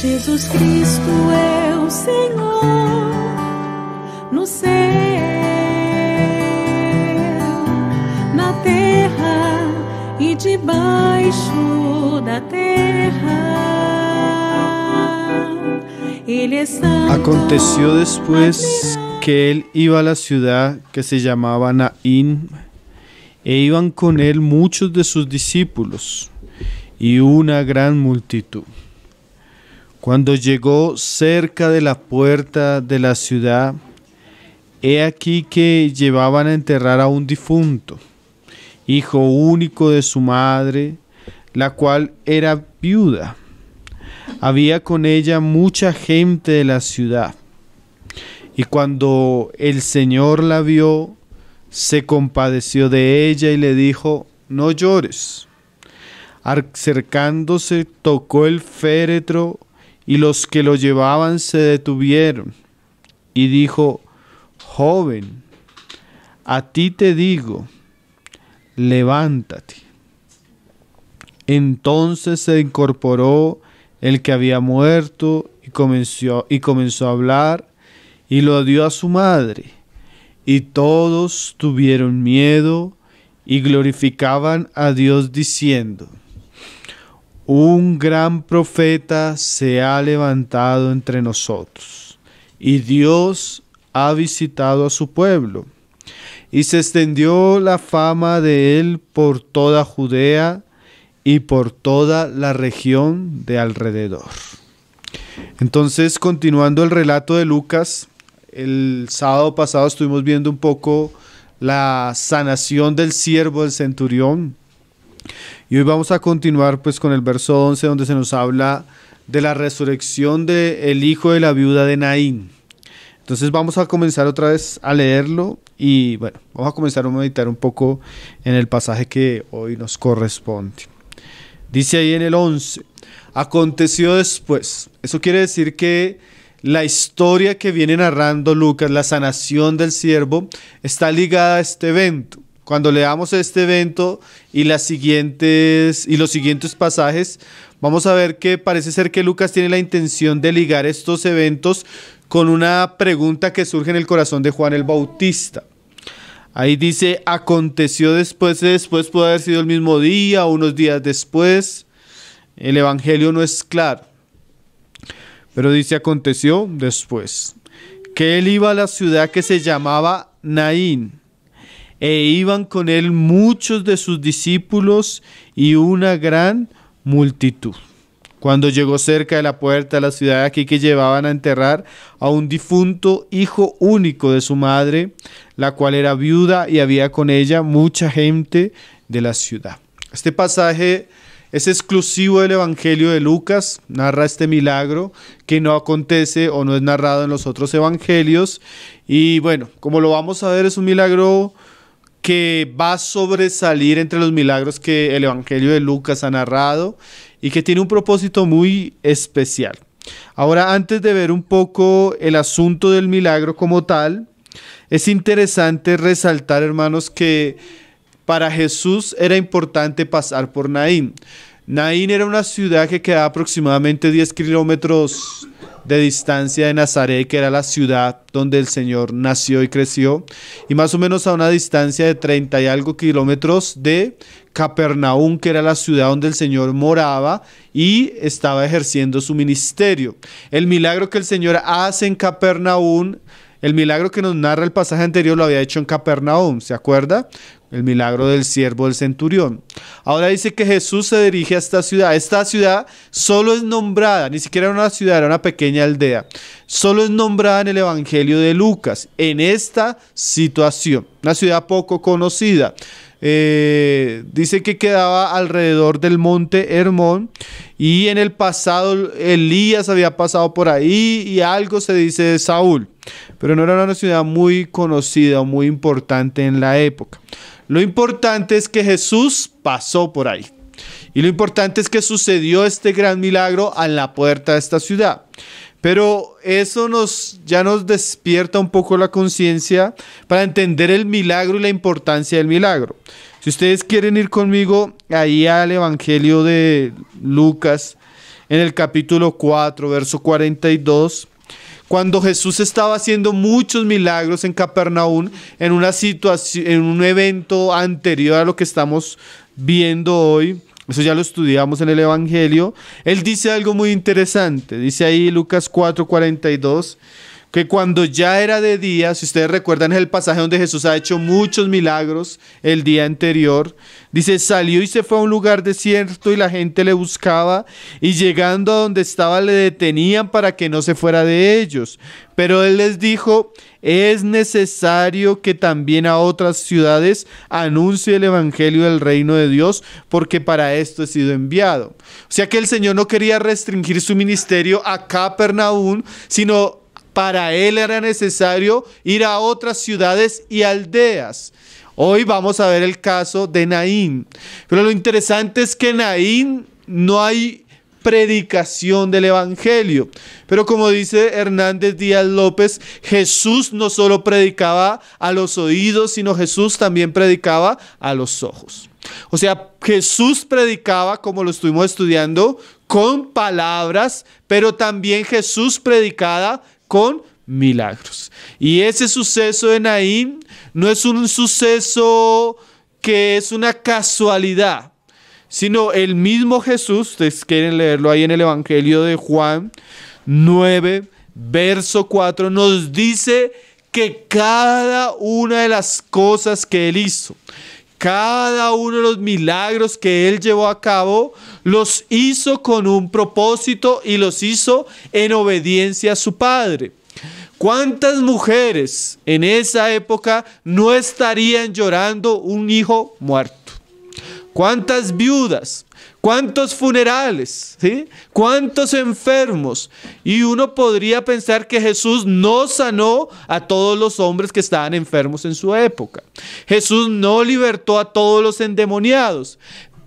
Jesus Cristo é o Senhor no céu, na terra e debaixo da terra. Ele é santo. Aconteció después que él iba a la ciudad que se llamaba Naín, e iban con él muchos de sus discípulos y una gran multitud. Cuando llegó cerca de la puerta de la ciudad, he aquí que llevaban a enterrar a un difunto, hijo único de su madre, la cual era viuda. Había con ella mucha gente de la ciudad. Y cuando el Señor la vio, se compadeció de ella y le dijo: no llores. Acercándose, tocó el féretro, y los que lo llevaban se detuvieron. Y dijo: joven, a ti te digo, levántate. Entonces se incorporó el que había muerto y comenzó a hablar, y lo dio a su madre. Y todos tuvieron miedo y glorificaban a Dios diciendo: un gran profeta se ha levantado entre nosotros, y Dios ha visitado a su pueblo. Y se extendió la fama de él por toda Judea y por toda la región de alrededor. Entonces, continuando el relato de Lucas, el sábado pasado estuvimos viendo un poco la sanación del siervo del centurión. Y hoy vamos a continuar pues con el verso 11, donde se nos habla de la resurrección del hijo de la viuda de Naín. Entonces vamos a comenzar otra vez a leerlo y bueno, vamos a comenzar a meditar un poco en el pasaje que hoy nos corresponde. Dice ahí en el 11, aconteció después. Eso quiere decir que la historia que viene narrando Lucas, la sanación del siervo, está ligada a este evento. Cuando leamos este evento y los siguientes pasajes, vamos a ver que parece ser que Lucas tiene la intención de ligar estos eventos con una pregunta que surge en el corazón de Juan el Bautista. Ahí dice, aconteció después puede haber sido el mismo día o unos días después. El evangelio no es claro, pero dice aconteció después, que él iba a la ciudad que se llamaba Naín, e iban con él muchos de sus discípulos y una gran multitud. Cuando llegó cerca de la puerta de la ciudad, aquí que llevaban a enterrar a un difunto hijo único de su madre, la cual era viuda, y había con ella mucha gente de la ciudad. Este pasaje es exclusivo del Evangelio de Lucas, narra este milagro que no acontece o no es narrado en los otros evangelios. Y bueno, como lo vamos a ver, es un milagro que va a sobresalir entre los milagros que el Evangelio de Lucas ha narrado y que tiene un propósito muy especial. Ahora, antes de ver un poco el asunto del milagro como tal, es interesante resaltar, hermanos, que para Jesús era importante pasar por Naín. Naín era una ciudad que quedaba aproximadamente 10 kilómetros de distancia de Nazaret, que era la ciudad donde el Señor nació y creció, y más o menos a una distancia de 30 y algo kilómetros de Capernaum, que era la ciudad donde el Señor moraba y estaba ejerciendo su ministerio. El milagro que el Señor hace en Capernaum, el milagro que nos narra el pasaje anterior, lo había hecho en Capernaum, ¿se acuerda? El milagro del siervo del centurión. Ahora dice que Jesús se dirige a esta ciudad. Esta ciudad solo es nombrada, ni siquiera era una ciudad, era una pequeña aldea. Solo es nombrada en el Evangelio de Lucas, en esta situación. Una ciudad poco conocida. Dice que quedaba alrededor del monte Hermón, y en el pasado Elías había pasado por ahí, y algo se dice de Saúl, pero no era una ciudad muy conocida o muy importante en la época. Lo importante es que Jesús pasó por ahí, y lo importante es que sucedió este gran milagro a la puerta de esta ciudad. Pero eso ya nos despierta un poco la conciencia para entender el milagro y la importancia del milagro. Si ustedes quieren ir conmigo ahí al Evangelio de Lucas, en el capítulo 4, verso 42, cuando Jesús estaba haciendo muchos milagros en Capernaum, en una situación, en un evento anterior a lo que estamos viendo hoy. Eso ya lo estudiamos en el Evangelio. Él dice algo muy interesante. Dice ahí Lucas 4:42, que cuando ya era de día, si ustedes recuerdan, es el pasaje donde Jesús ha hecho muchos milagros el día anterior. Dice, salió y se fue a un lugar desierto y la gente le buscaba, y llegando a donde estaba le detenían para que no se fuera de ellos. Pero él les dijo, es necesario que también a otras ciudades anuncie el evangelio del reino de Dios, porque para esto he sido enviado. O sea que el Señor no quería restringir su ministerio a Capernaum, sino para él era necesario ir a otras ciudades y aldeas. Hoy vamos a ver el caso de Naín. Pero lo interesante es que en Naín no hay predicación del evangelio. Pero como dice Hernández Díaz López, Jesús no solo predicaba a los oídos, sino Jesús también predicaba a los ojos. O sea, Jesús predicaba, como lo estuvimos estudiando, con palabras, pero también Jesús predicaba con milagros. Y ese suceso de Naín no es un suceso que es una casualidad, sino el mismo Jesús, ustedes quieren leerlo ahí en el Evangelio de Juan 9, verso 4, nos dice que cada una de las cosas que él hizo, cada uno de los milagros que él llevó a cabo, los hizo con un propósito y los hizo en obediencia a su Padre. ¿Cuántas mujeres en esa época no estarían llorando un hijo muerto? ¿Cuántas viudas? ¿Cuántos funerales? ¿Sí? ¿Cuántos enfermos? Y uno podría pensar que Jesús no sanó a todos los hombres que estaban enfermos en su época. Jesús no libertó a todos los endemoniados,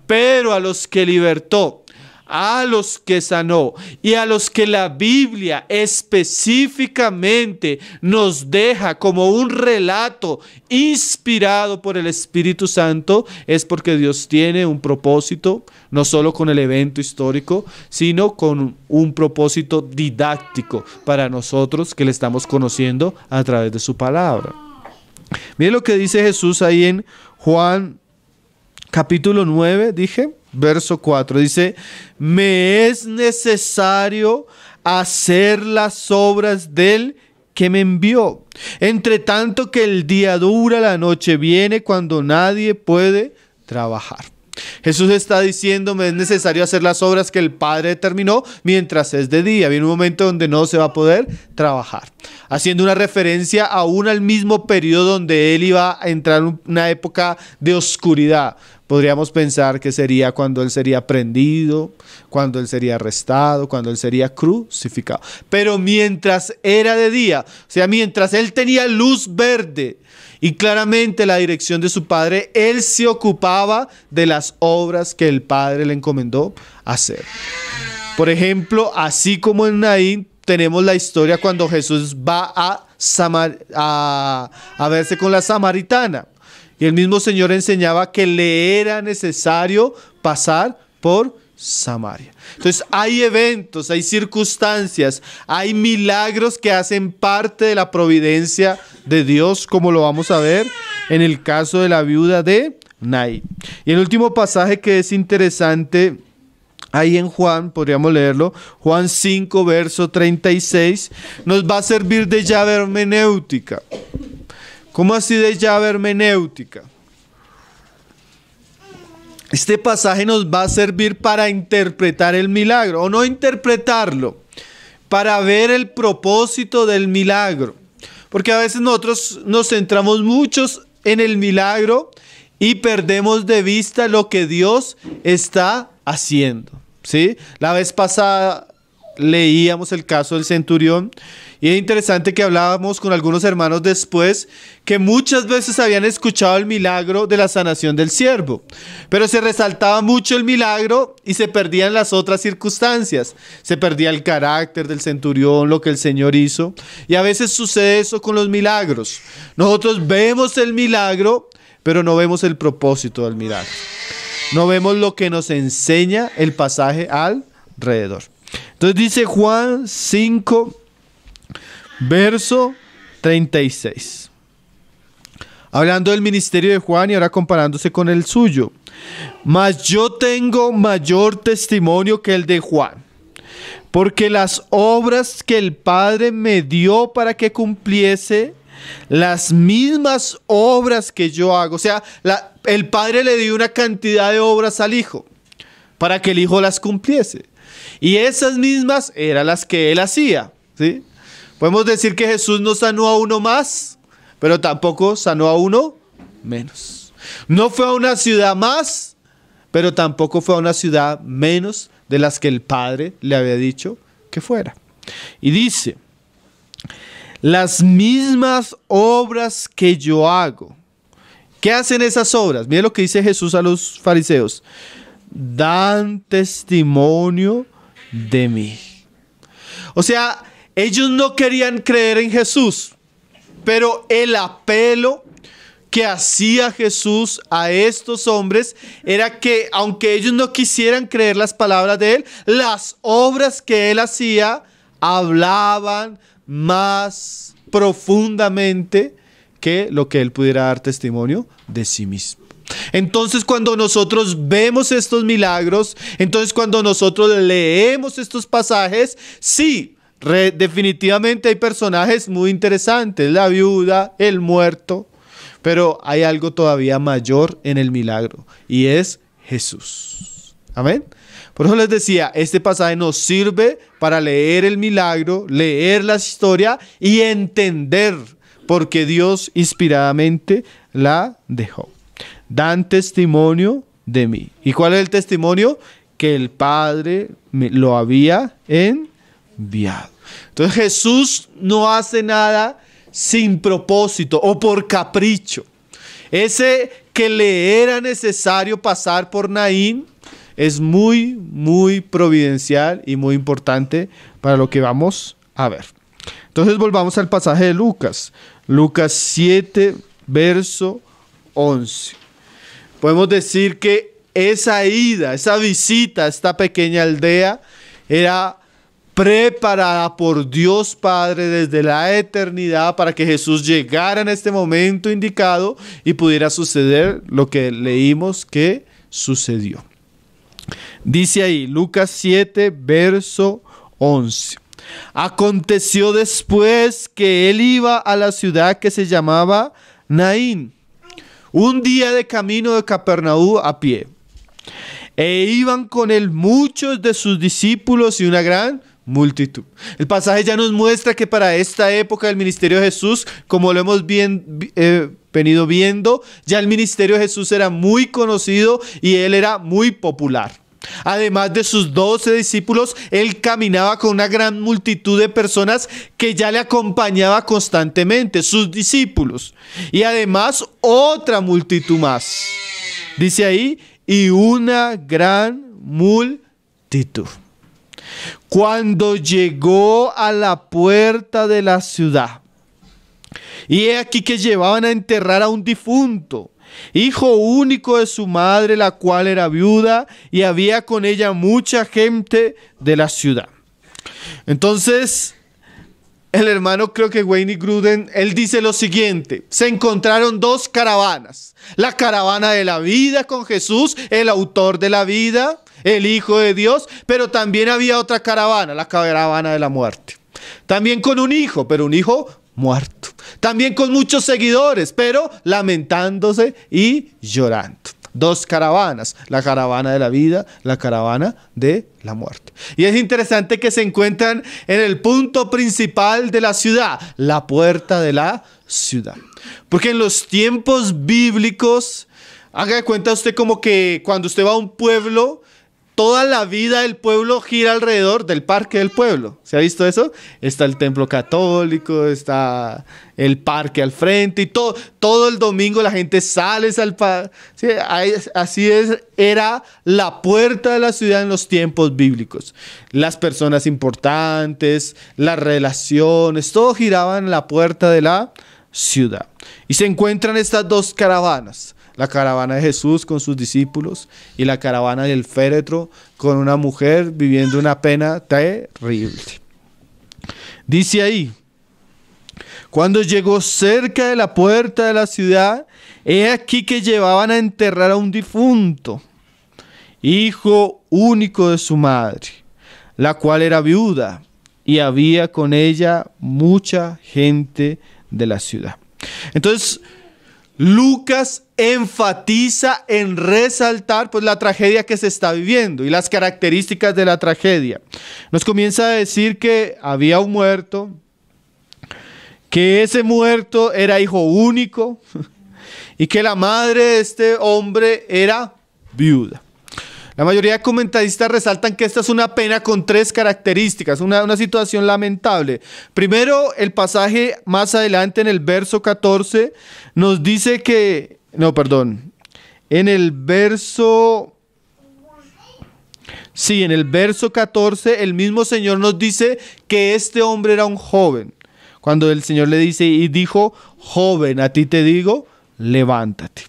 pero a los que libertó, a los que sanó y a los que la Biblia específicamente nos deja como un relato inspirado por el Espíritu Santo, es porque Dios tiene un propósito, no solo con el evento histórico, sino con un propósito didáctico para nosotros que le estamos conociendo a través de su palabra. Miren lo que dice Jesús ahí en Juan capítulo 9, verso 4, dice, me es necesario hacer las obras del que me envió. Entre tanto que el día dura, la noche viene cuando nadie puede trabajar. Jesús está diciendo, me es necesario hacer las obras que el Padre determinó mientras es de día. Viene un momento donde no se va a poder trabajar. Haciendo una referencia aún al mismo periodo donde él iba a entrar en una época de oscuridad. Podríamos pensar que sería cuando él sería prendido, cuando él sería arrestado, cuando él sería crucificado. Pero mientras era de día, o sea, mientras él tenía luz verde y claramente la dirección de su Padre, él se ocupaba de las obras que el Padre le encomendó hacer. Por ejemplo, así como en Naín, tenemos la historia cuando Jesús va a verse con la samaritana. Y el mismo Señor enseñaba que le era necesario pasar por Samaria. Entonces hay eventos, hay circunstancias, hay milagros que hacen parte de la providencia de Dios, como lo vamos a ver en el caso de la viuda de Naín. Y el último pasaje que es interesante ahí en Juan, podríamos leerlo, Juan 5, verso 36, nos va a servir de llave hermenéutica. ¿Cómo así de llave hermenéutica? Este pasaje nos va a servir para interpretar el milagro, o no interpretarlo, para ver el propósito del milagro. Porque a veces nosotros nos centramos muchos en el milagro y perdemos de vista lo que Dios está haciendo, ¿sí? La vez pasada leíamos el caso del centurión y es interesante que hablábamos con algunos hermanos después que muchas veces habían escuchado el milagro de la sanación del siervo, pero se resaltaba mucho el milagro y se perdían las otras circunstancias. Se perdía el carácter del centurión, lo que el Señor hizo, y a veces sucede eso con los milagros. Nosotros vemos el milagro, pero no vemos el propósito del milagro. No vemos lo que nos enseña el pasaje alrededor. Entonces dice Juan 5, verso 36. Hablando del ministerio de Juan y ahora comparándose con el suyo. Mas yo tengo mayor testimonio que el de Juan, porque las obras que el Padre me dio para que cumpliese, las mismas obras que yo hago. O sea, el Padre le dio una cantidad de obras al Hijo para que el Hijo las cumpliese. Y esas mismas eran las que Él hacía, ¿sí? Podemos decir que Jesús no sanó a uno más, pero tampoco sanó a uno menos. No fue a una ciudad más, pero tampoco fue a una ciudad menos de las que el Padre le había dicho que fuera. Y dice, las mismas obras que yo hago. ¿Qué hacen esas obras? Miren lo que dice Jesús a los fariseos. Dan testimonio de mí. O sea, ellos no querían creer en Jesús, pero el apelo que hacía Jesús a estos hombres era que, aunque ellos no quisieran creer las palabras de Él, las obras que Él hacía hablaban más profundamente que lo que Él pudiera dar testimonio de sí mismo. Entonces, cuando nosotros vemos estos milagros, entonces cuando nosotros leemos estos pasajes, sí, definitivamente hay personajes muy interesantes, la viuda, el muerto, pero hay algo todavía mayor en el milagro y es Jesús. Amén. Por eso les decía, este pasaje nos sirve para leer el milagro, leer la historia y entender por qué Dios inspiradamente la dejó. Dan testimonio de mí. ¿Y cuál es el testimonio? Que el Padre lo había enviado. Entonces Jesús no hace nada sin propósito o por capricho. Ese que le era necesario pasar por Naín es muy, muy providencial y muy importante para lo que vamos a ver. Entonces volvamos al pasaje de Lucas. Lucas 7, verso 11. Podemos decir que esa ida, esa visita a esta pequeña aldea era preparada por Dios Padre desde la eternidad para que Jesús llegara en este momento indicado y pudiera suceder lo que leímos que sucedió. Dice ahí, Lucas 7, verso 11. Aconteció después que él iba a la ciudad que se llamaba Naín, un día de camino de Capernaum a pie. E iban con él muchos de sus discípulos y una gran multitud. El pasaje ya nos muestra que para esta época del ministerio de Jesús, como lo hemos venido viendo, ya el ministerio de Jesús era muy conocido y él era muy popular. Además de sus 12 discípulos, él caminaba con una gran multitud de personas que ya le acompañaba constantemente, sus discípulos. Y además otra multitud más. Dice ahí, y una gran multitud. Cuando llegó a la puerta de la ciudad, y he aquí que llevaban a enterrar a un difunto, hijo único de su madre, la cual era viuda, y había con ella mucha gente de la ciudad. Entonces, el hermano, creo que Wayne Grudem, él dice lo siguiente: se encontraron dos caravanas, la caravana de la vida con Jesús, el autor de la vida, el Hijo de Dios, pero también había otra caravana, la caravana de la muerte. También con un hijo, pero un hijo muerto. También con muchos seguidores, pero lamentándose y llorando. Dos caravanas, la caravana de la vida, la caravana de la muerte. Y es interesante que se encuentran en el punto principal de la ciudad, la puerta de la ciudad. Porque en los tiempos bíblicos, haga de cuenta usted como que cuando usted va a un pueblo, toda la vida del pueblo gira alrededor del parque del pueblo. ¿Se ha visto eso? Está el templo católico, está el parque al frente y todo el domingo la gente sale al parque. Sí, así era la puerta de la ciudad en los tiempos bíblicos. Las personas importantes, las relaciones, todo giraba en la puerta de la ciudad. Y se encuentran estas dos caravanas, la caravana de Jesús con sus discípulos y la caravana del féretro con una mujer viviendo una pena terrible. Dice ahí: cuando llegó cerca de la puerta de la ciudad, he aquí que llevaban a enterrar a un difunto, hijo único de su madre, la cual era viuda, y había con ella mucha gente de la ciudad. Entonces, Lucas enfatiza en resaltar pues la tragedia que se está viviendo y las características de la tragedia. Nos comienza a decir que había un muerto, que ese muerto era hijo único y que la madre de este hombre era viuda. La mayoría de comentaristas resaltan que esta es una pena con tres características, una situación lamentable. Primero, el pasaje más adelante en el verso 14 nos dice que, en el verso 14 el mismo Señor nos dice que este hombre era un joven. Cuando el Señor le dice y dijo: joven, a ti te digo, levántate.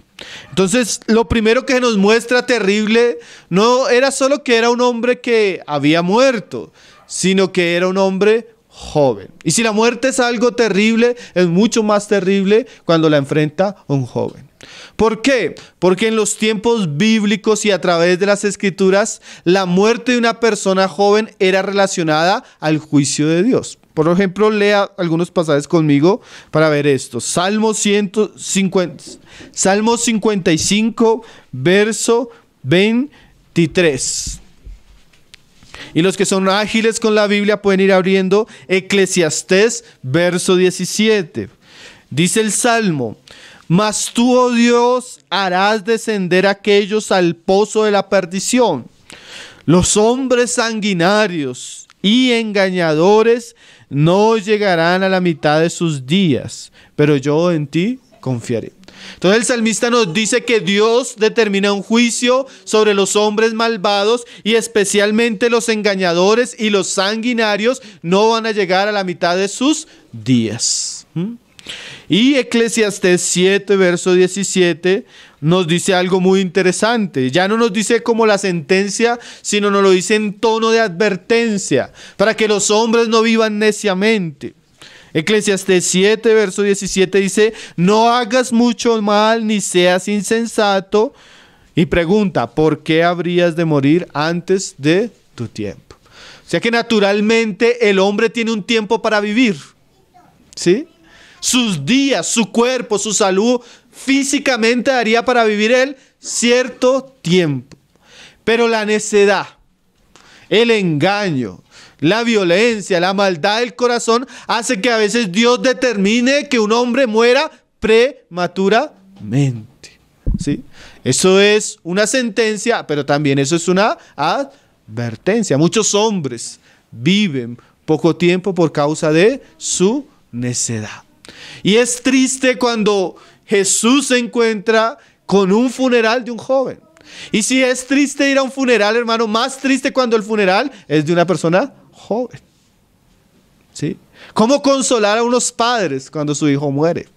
Entonces, lo primero que nos muestra terrible no era solo que era un hombre que había muerto, sino que era un hombre joven. Y si la muerte es algo terrible, es mucho más terrible cuando la enfrenta un joven. ¿Por qué? Porque en los tiempos bíblicos y a través de las Escrituras, la muerte de una persona joven era relacionada al juicio de Dios. Por ejemplo, lea algunos pasajes conmigo para ver esto. Salmo 55, verso 23. Y los que son ágiles con la Biblia pueden ir abriendo Eclesiastés, verso 17. Dice el Salmo: mas tú, oh Dios, harás descender a aquellos al pozo de la perdición. Los hombres sanguinarios y engañadores no llegarán a la mitad de sus días, pero yo en ti confiaré. Entonces el salmista nos dice que Dios determina un juicio sobre los hombres malvados y especialmente los engañadores y los sanguinarios no van a llegar a la mitad de sus días. Y Eclesiastés 7, verso 17 nos dice algo muy interesante. Ya no nos dice como la sentencia, sino nos lo dice en tono de advertencia, para que los hombres no vivan neciamente. Eclesiastés 7, verso 17 dice: no hagas mucho mal ni seas insensato. Y pregunta: ¿por qué habrías de morir antes de tu tiempo? O sea que naturalmente el hombre tiene un tiempo para vivir, ¿sí? Sus días, su cuerpo, su salud físicamente daría para vivir él cierto tiempo. Pero la necedad, el engaño, la violencia, la maldad del corazón hace que a veces Dios determine que un hombre muera prematuramente, ¿sí? Eso es una sentencia, pero también eso es una advertencia. Muchos hombres viven poco tiempo por causa de su necedad. Y es triste cuando Jesús se encuentra con un funeral de un joven. Y si es triste ir a un funeral, hermano, más triste cuando el funeral es de una persona joven, ¿sí? ¿Cómo consolar a unos padres cuando su hijo muere?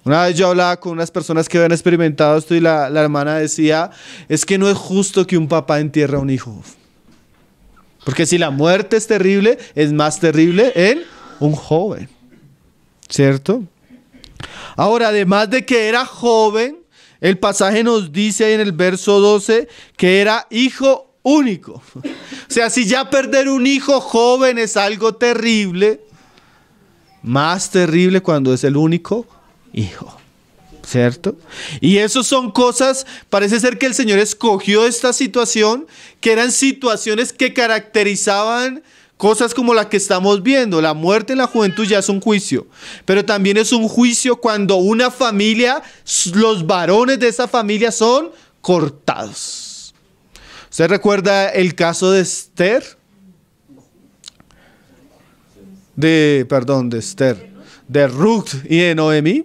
Una vez yo hablaba con unas personas que habían experimentado esto y la hermana decía: es que no es justo que un papá entierre a un hijo. Porque si la muerte es terrible, es más terrible en un joven, ¿cierto? Ahora, además de que era joven, el pasaje nos dice ahí en el verso 12 que era hijo único. O sea, si ya perder un hijo joven es algo terrible, más terrible cuando es el único hijo, ¿cierto? Y eso son cosas, parece ser que el Señor escogió esta situación, que eran situaciones que caracterizaban cosas como la que estamos viendo. La muerte en la juventud ya es un juicio, pero también es un juicio cuando una familia, los varones de esa familia son cortados. ¿Usted recuerda el caso de Esther? De Ruth y de Noemí.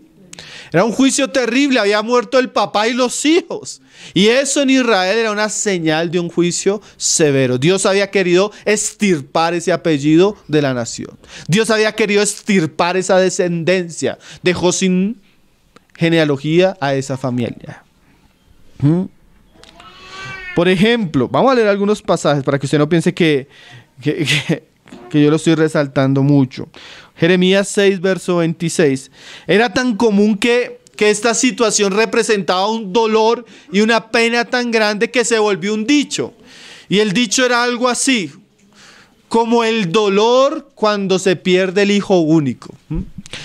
Era un juicio terrible, había muerto el papá y los hijos. Y eso en Israel era una señal de un juicio severo. Dios había querido extirpar ese apellido de la nación. Dios había querido extirpar esa descendencia. Dejó sin genealogía a esa familia. Por ejemplo, vamos a leer algunos pasajes para que usted no piense que yo lo estoy resaltando mucho. Jeremías 6, verso 26. Era tan común que esta situación representaba un dolor y una pena tan grande que se volvió un dicho. Y el dicho era algo así, como el dolor cuando se pierde el hijo único.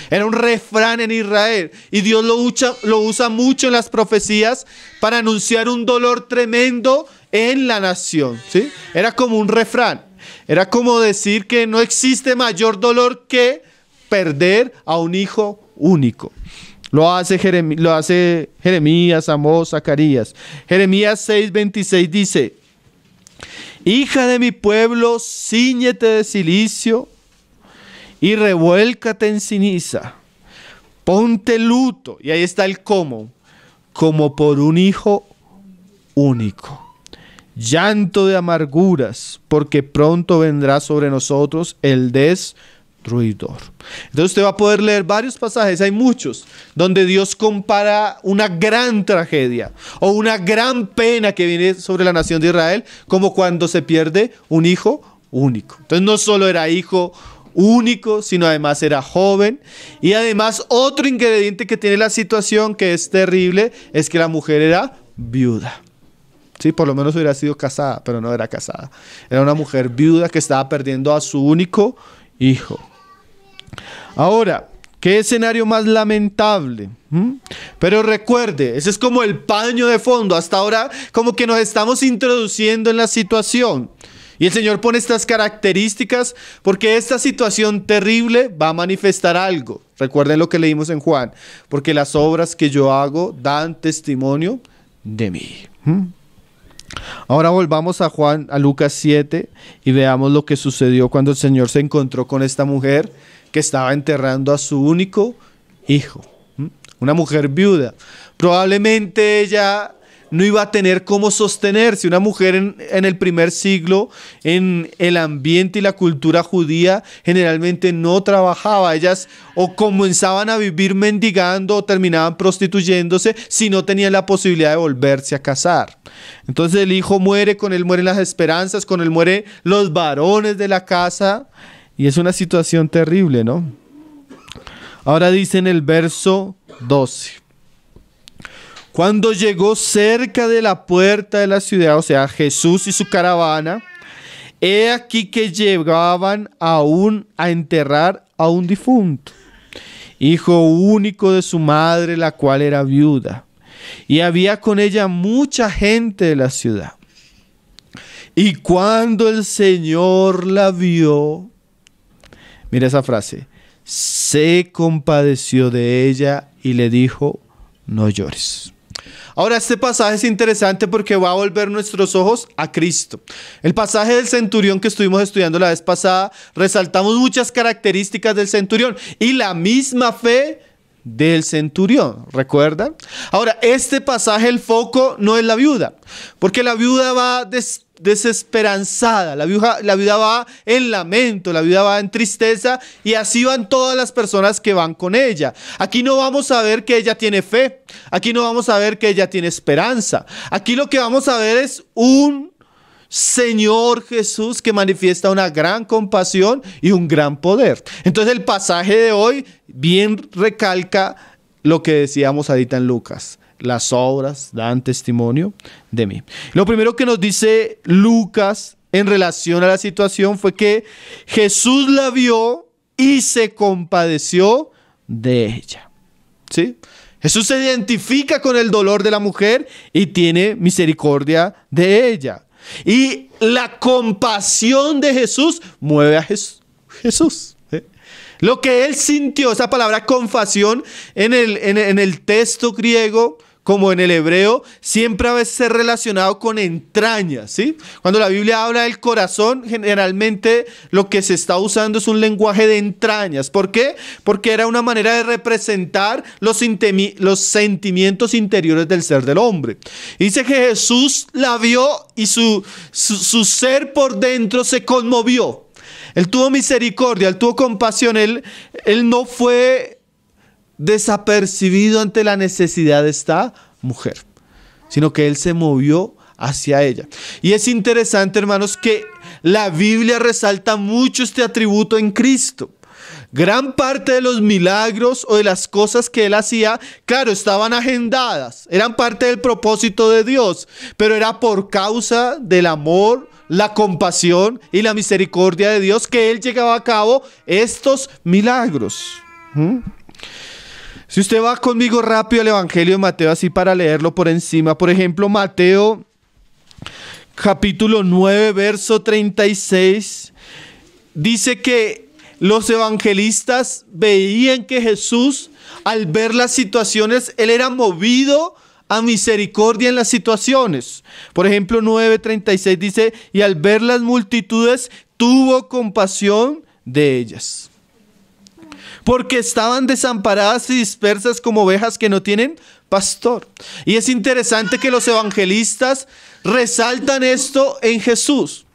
Era un refrán en Israel y Dios lo usa mucho en las profecías para anunciar un dolor tremendo en la nación, ¿sí? Era como un refrán, era como decir que no existe mayor dolor que perder a un hijo único. Lo hace Jeremías, Amós, Zacarías. Jeremías 6:26 dice: hija de mi pueblo, cíñete de cilicio y revuélcate en ceniza. Ponte luto, y ahí está el cómo, como por un hijo único. Llanto de amarguras, porque pronto vendrá sobre nosotros el destruidor. Entonces usted va a poder leer varios pasajes, hay muchos, donde Dios compara una gran tragedia o una gran pena que viene sobre la nación de Israel, como cuando se pierde un hijo único. Entonces no solo era hijo único, sino además era joven. Y además otro ingrediente que tiene la situación, que es terrible, es que la mujer era viuda. Sí, por lo menos hubiera sido casada, pero no era casada. Era una mujer viuda que estaba perdiendo a su único hijo. Ahora, ¿qué escenario más lamentable? Pero recuerde, ese es como el paño de fondo. Hasta ahora como que nos estamos introduciendo en la situación. Y el Señor pone estas características porque esta situación terrible va a manifestar algo. Recuerden lo que leímos en Juan. Porque las obras que yo hago dan testimonio de mí. Ahora volvamos a Lucas 7 y veamos lo que sucedió cuando el Señor se encontró con esta mujer que estaba enterrando a su único hijo. Una mujer viuda. Probablemente ella no iba a tener cómo sostenerse. Una mujer en el primer siglo, en el ambiente y la cultura judía, generalmente no trabajaba. Ellas o comenzaban a vivir mendigando o terminaban prostituyéndose si no tenían la posibilidad de volverse a casar. Entonces el hijo muere, con él mueren las esperanzas, con él mueren los varones de la casa. Y es una situación terrible, ¿no? Ahora dice en el verso 12. Cuando llegó cerca de la puerta de la ciudad, o sea, Jesús y su caravana, he aquí que llegaban aún a enterrar a un difunto, hijo único de su madre, la cual era viuda. Y había con ella mucha gente de la ciudad. Y cuando el Señor la vio, mira esa frase, se compadeció de ella y le dijo: no llores. Ahora este pasaje es interesante porque va a volver nuestros ojos a Cristo. El pasaje del centurión que estuvimos estudiando la vez pasada, resaltamos muchas características del centurión y la misma fe del centurión, ¿recuerdan? Ahora, este pasaje, el foco no es la viuda, porque la viuda va desesperanzada, la viuda va en lamento, la viuda va en tristeza, y así van todas las personas que van con ella. Aquí no vamos a ver que ella tiene fe, aquí no vamos a ver que ella tiene esperanza. Aquí lo que vamos a ver es un Señor Jesús que manifiesta una gran compasión y un gran poder. Entonces el pasaje de hoy bien recalca lo que decíamos ahorita en Lucas. Las obras dan testimonio de mí. Lo primero que nos dice Lucas en relación a la situación fue que Jesús la vio y se compadeció de ella. ¿Sí? Jesús se identifica con el dolor de la mujer y tiene misericordia de ella. Y la compasión de Jesús mueve a Jesús. Lo que él sintió, esa palabra compasión en el texto griego como en el hebreo, siempre a veces es relacionado con entrañas, ¿sí? Cuando la Biblia habla del corazón, generalmente lo que se está usando es un lenguaje de entrañas. ¿Por qué? Porque era una manera de representar los sentimientos interiores del ser del hombre. Y dice que Jesús la vio y su ser por dentro se conmovió. Él tuvo misericordia, él tuvo compasión, él no fue desapercibido ante la necesidad de esta mujer, sino que Él se movió hacia ella. Y es interesante, hermanos, que la Biblia resalta mucho este atributo en Cristo. Gran parte de los milagros o de las cosas que Él hacía, claro, estaban agendadas, eran parte del propósito de Dios, pero era por causa del amor, la compasión y la misericordia de Dios que Él llevaba a cabo estos milagros. Si usted va conmigo rápido al Evangelio de Mateo, así para leerlo por encima, por ejemplo, Mateo capítulo 9, verso 36, dice que los evangelistas veían que Jesús, al ver las situaciones, Él era movido a misericordia en las situaciones. Por ejemplo, 9:36 dice, y al ver las multitudes, tuvo compasión de ellas, porque estaban desamparadas y dispersas como ovejas que no tienen pastor. Y es interesante que los evangelistas resaltan esto en Jesús,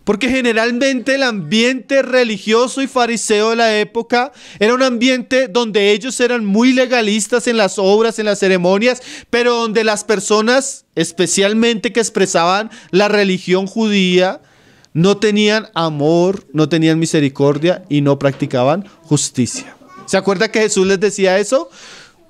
porque generalmente el ambiente religioso y fariseo de la época era un ambiente donde ellos eran muy legalistas en las obras, en las ceremonias, pero donde las personas, especialmente que expresaban la religión judía, no tenían amor, no tenían misericordia y no practicaban justicia. ¿Se acuerda que Jesús les decía eso?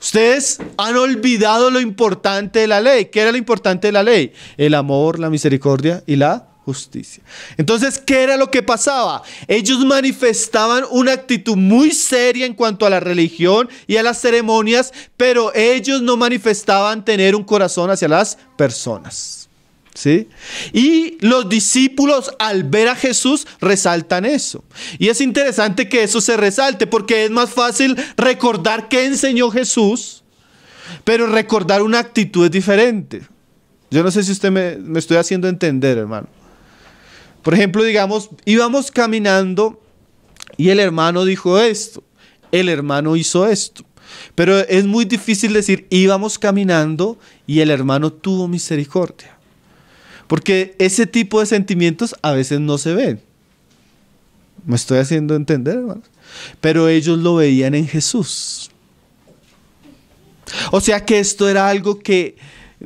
Ustedes han olvidado lo importante de la ley. ¿Qué era lo importante de la ley? El amor, la misericordia y la justicia. Entonces, ¿qué era lo que pasaba? Ellos manifestaban una actitud muy seria en cuanto a la religión y a las ceremonias, pero ellos no manifestaban tener un corazón hacia las personas. ¿Sí? Y los discípulos, al ver a Jesús, resaltan eso. Y es interesante que eso se resalte, porque es más fácil recordar qué enseñó Jesús, pero recordar una actitud es diferente. Yo no sé si usted me estoy haciendo entender, hermano. Por ejemplo, digamos, íbamos caminando y el hermano dijo esto, el hermano hizo esto. Pero es muy difícil decir, íbamos caminando y el hermano tuvo misericordia. Porque ese tipo de sentimientos a veces no se ven. ¿Me estoy haciendo entender, hermano? Pero ellos lo veían en Jesús. O sea que esto era algo que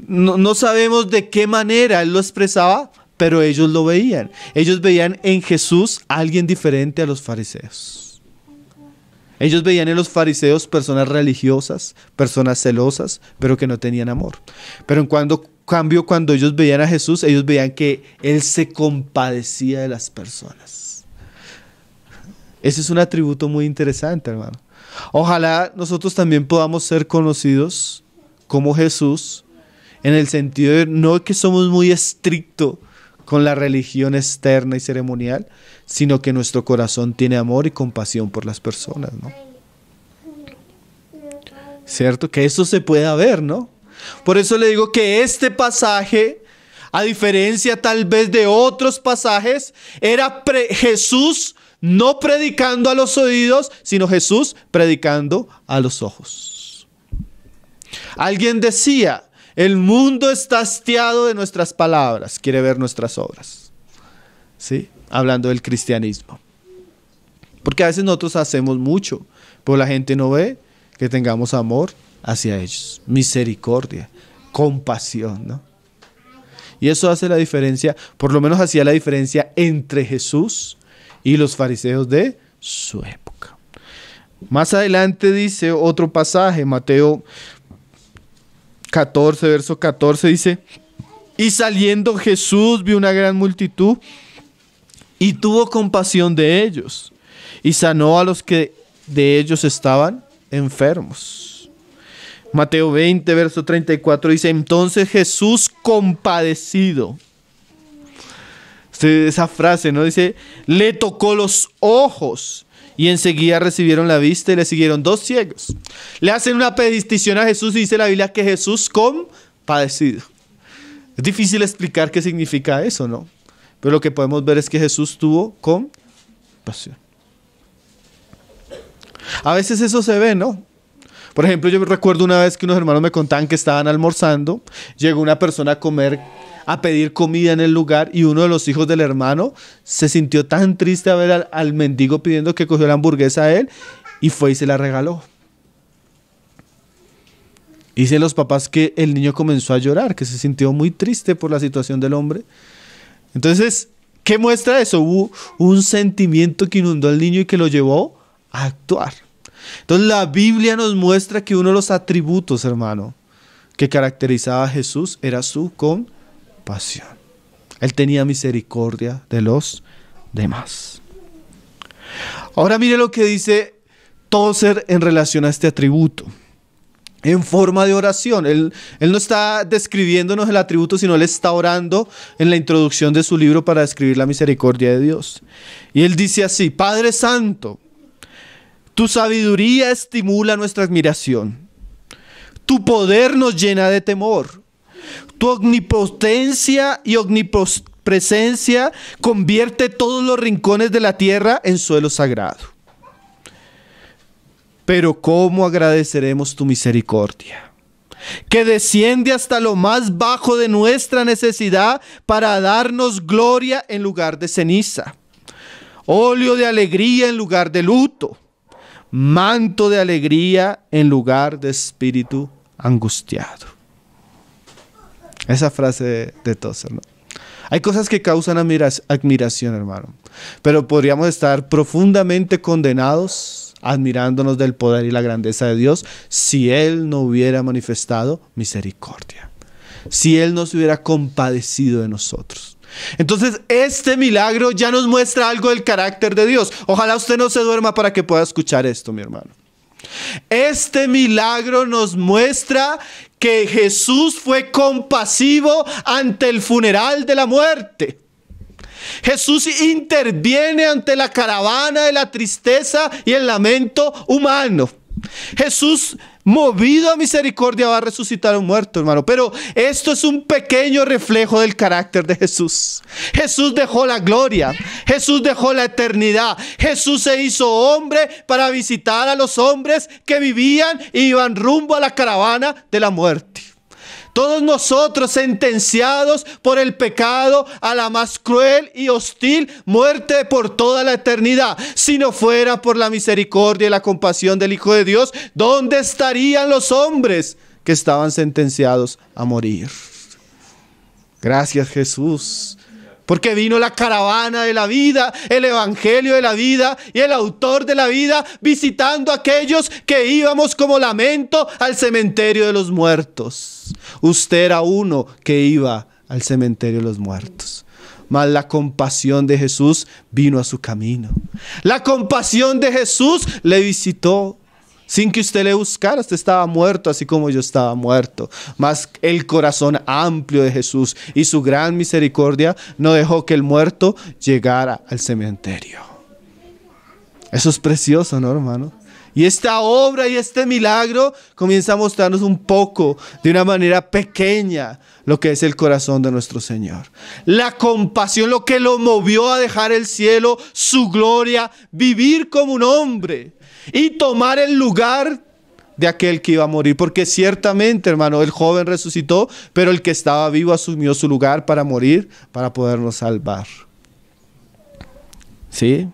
no sabemos de qué manera Él lo expresaba, pero ellos lo veían. Ellos veían en Jesús a alguien diferente a los fariseos. Ellos veían en los fariseos personas religiosas, personas celosas, pero que no tenían amor. Pero en cambio, cuando ellos veían a Jesús, ellos veían que Él se compadecía de las personas. Ese es un atributo muy interesante, hermano. Ojalá nosotros también podamos ser conocidos como Jesús, en el sentido de no que somos muy estrictos con la religión externa y ceremonial, sino que nuestro corazón tiene amor y compasión por las personas, ¿no? ¿Cierto? Que eso se pueda ver, ¿no? Por eso le digo que este pasaje, a diferencia tal vez de otros pasajes, era Jesús no predicando a los oídos, sino Jesús predicando a los ojos. Alguien decía, el mundo está hastiado de nuestras palabras, quiere ver nuestras obras. ¿Sí? Hablando del cristianismo. Porque a veces nosotros hacemos mucho, pero la gente no ve que tengamos amor hacia ellos, misericordia, compasión, ¿no? Y eso hace la diferencia, por lo menos hacía la diferencia entre Jesús y los fariseos de su época. Más adelante dice otro pasaje, Mateo 14, verso 14, dice, y saliendo Jesús vio una gran multitud y tuvo compasión de ellos y sanó a los que de ellos estaban enfermos. Mateo 20, verso 34 dice, entonces Jesús compadecido. Esa frase, ¿no? Dice, le tocó los ojos y enseguida recibieron la vista y le siguieron 2 ciegos. Le hacen una petición a Jesús y dice la Biblia que Jesús compadecido. Es difícil explicar qué significa eso, ¿no? Pero lo que podemos ver es que Jesús tuvo compasión. A veces eso se ve, ¿no? Por ejemplo, yo recuerdo una vez que unos hermanos me contaban que estaban almorzando, llegó una persona a pedir comida en el lugar y uno de los hijos del hermano se sintió tan triste a ver al mendigo pidiendo que cogió la hamburguesa a él y fue y se la regaló. Dicen los papás que el niño comenzó a llorar, que se sintió muy triste por la situación del hombre. Entonces, ¿qué muestra eso? Hubo un sentimiento que inundó al niño y que lo llevó a actuar. Entonces, la Biblia nos muestra que uno de los atributos, hermano, que caracterizaba a Jesús era su compasión. Él tenía misericordia de los demás. Ahora mire lo que dice Tozer en relación a este atributo. En forma de oración. Él no está describiéndonos el atributo, sino él está orando en la introducción de su libro para describir la misericordia de Dios. Y él dice así: Padre Santo, tu sabiduría estimula nuestra admiración. Tu poder nos llena de temor. Tu omnipotencia y omnipresencia convierte todos los rincones de la tierra en suelo sagrado. Pero ¿cómo agradeceremos tu misericordia, que desciende hasta lo más bajo de nuestra necesidad para darnos gloria en lugar de ceniza, óleo de alegría en lugar de luto, manto de alegría en lugar de espíritu angustiado? Esa frase de Tozer, ¿no? Hay cosas que causan admiración, hermano, pero podríamos estar profundamente condenados admirándonos del poder y la grandeza de Dios si Él no hubiera manifestado misericordia, si Él no se hubiera compadecido de nosotros. Entonces, este milagro ya nos muestra algo del carácter de Dios. Ojalá usted no se duerma para que pueda escuchar esto, mi hermano. Este milagro nos muestra que Jesús fue compasivo ante el funeral de la muerte. Jesús interviene ante la caravana de la tristeza y el lamento humano. Jesús, movido a misericordia, va a resucitar a un muerto, hermano. Pero esto es un pequeño reflejo del carácter de Jesús. Jesús dejó la gloria. Jesús dejó la eternidad. Jesús se hizo hombre para visitar a los hombres que vivían y iban rumbo a la caravana de la muerte. Todos nosotros sentenciados por el pecado a la más cruel y hostil muerte por toda la eternidad. Si no fuera por la misericordia y la compasión del Hijo de Dios, ¿dónde estarían los hombres que estaban sentenciados a morir? Gracias, Jesús. Porque vino la caravana de la vida, el evangelio de la vida y el autor de la vida visitando a aquellos que íbamos como lamento al cementerio de los muertos. Usted era uno que iba al cementerio de los muertos. Mas la compasión de Jesús vino a su camino. La compasión de Jesús le visitó. Sin que usted le buscara, usted estaba muerto así como yo estaba muerto. Mas el corazón amplio de Jesús y su gran misericordia no dejó que el muerto llegara al cementerio. Eso es precioso, ¿no, hermano? Y esta obra y este milagro comienza a mostrarnos un poco, de una manera pequeña, lo que es el corazón de nuestro Señor. La compasión, lo que lo movió a dejar el cielo, su gloria, vivir como un hombre y tomar el lugar de aquel que iba a morir. Porque ciertamente, hermano, el joven resucitó, pero el que estaba vivo asumió su lugar para morir, para podernos salvar. ¿Sí?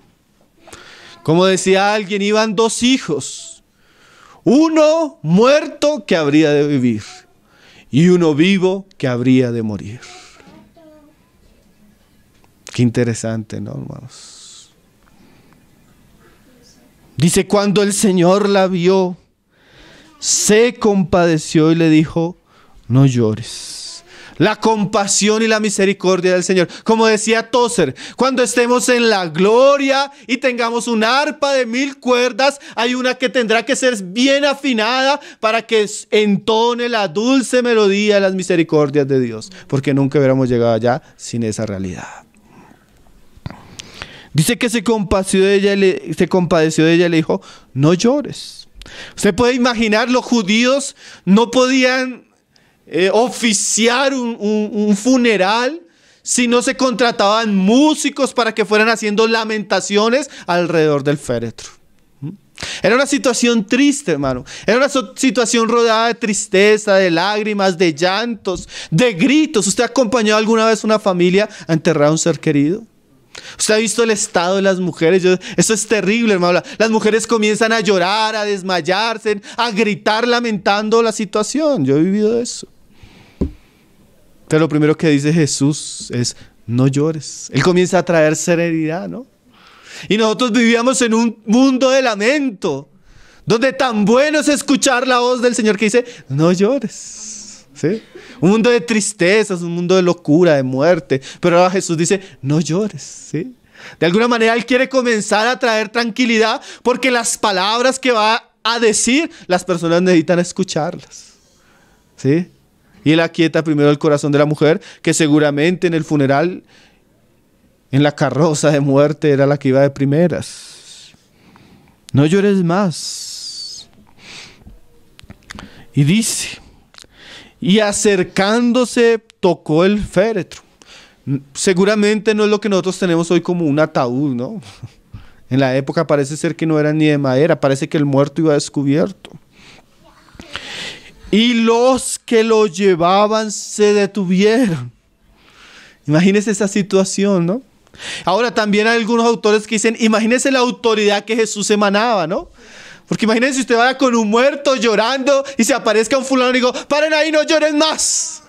Como decía alguien, iban dos hijos. Uno muerto que habría de vivir y uno vivo que habría de morir. Qué interesante, ¿no, hermanos? Dice, cuando el Señor la vio, se compadeció y le dijo, no llores. La compasión y la misericordia del Señor. Como decía Tozer, cuando estemos en la gloria y tengamos un arpa de 1000 cuerdas, hay una que tendrá que ser bien afinada para que entone la dulce melodía de las misericordias de Dios. Porque nunca hubiéramos llegado allá sin esa realidad. Dice que se compadeció de ella y le dijo, no llores. Usted puede imaginar, los judíos no podían oficiar un funeral si no se contrataban músicos para que fueran haciendo lamentaciones alrededor del féretro. Era una situación triste, hermano. Era una situación rodeada de tristeza, de lágrimas, de llantos, de gritos. ¿Usted acompañó alguna vez a una familia a enterrar a un ser querido? Usted ha visto el estado de las mujeres. Eso es terrible, hermano. Las mujeres comienzan a llorar, a desmayarse, a gritar lamentando la situación. Yo he vivido eso. Pero lo primero que dice Jesús es: no llores. Él comienza a traer serenidad, ¿no? Y nosotros vivíamos en un mundo de lamento, donde tan bueno es escuchar la voz del Señor que dice: no llores, ¿sí? Un mundo de tristezas, un mundo de locura, de muerte. Pero ahora Jesús dice: no llores, ¿sí? De alguna manera Él quiere comenzar a traer tranquilidad, porque las palabras que va a decir, las personas necesitan escucharlas, ¿sí? Y Él aquieta primero el corazón de la mujer, que seguramente en el funeral, en la carroza de muerte, era la que iba de primeras. No llores más. Y dice: y acercándose tocó el féretro. Seguramente no es lo que nosotros tenemos hoy como un ataúd, ¿no? En la época parece ser que no era ni de madera, parece que el muerto iba descubierto. Y los que lo llevaban se detuvieron. Imagínense esa situación, ¿no? Ahora también hay algunos autores que dicen: imagínense la autoridad que Jesús emanaba, ¿no? Porque imagínense si usted vaya con un muerto llorando y se aparezca un fulano y digo: paren ahí, no lloren más.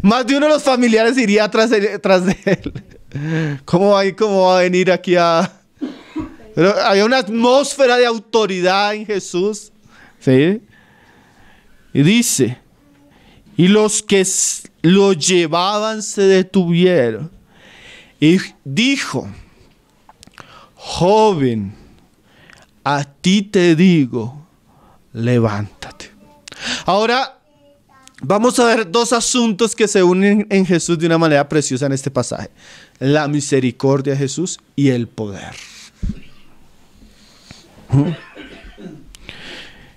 Más de uno de los familiares iría tras de él. ¿Cómo va a venir aquí a...? Pero había una atmósfera de autoridad en Jesús, ¿sí? Y dice: y los que lo llevaban se detuvieron. Y dijo: joven, a ti te digo, levántate. Ahora vamos a ver dos asuntos que se unen en Jesús de una manera preciosa en este pasaje: la misericordia de Jesús y el poder.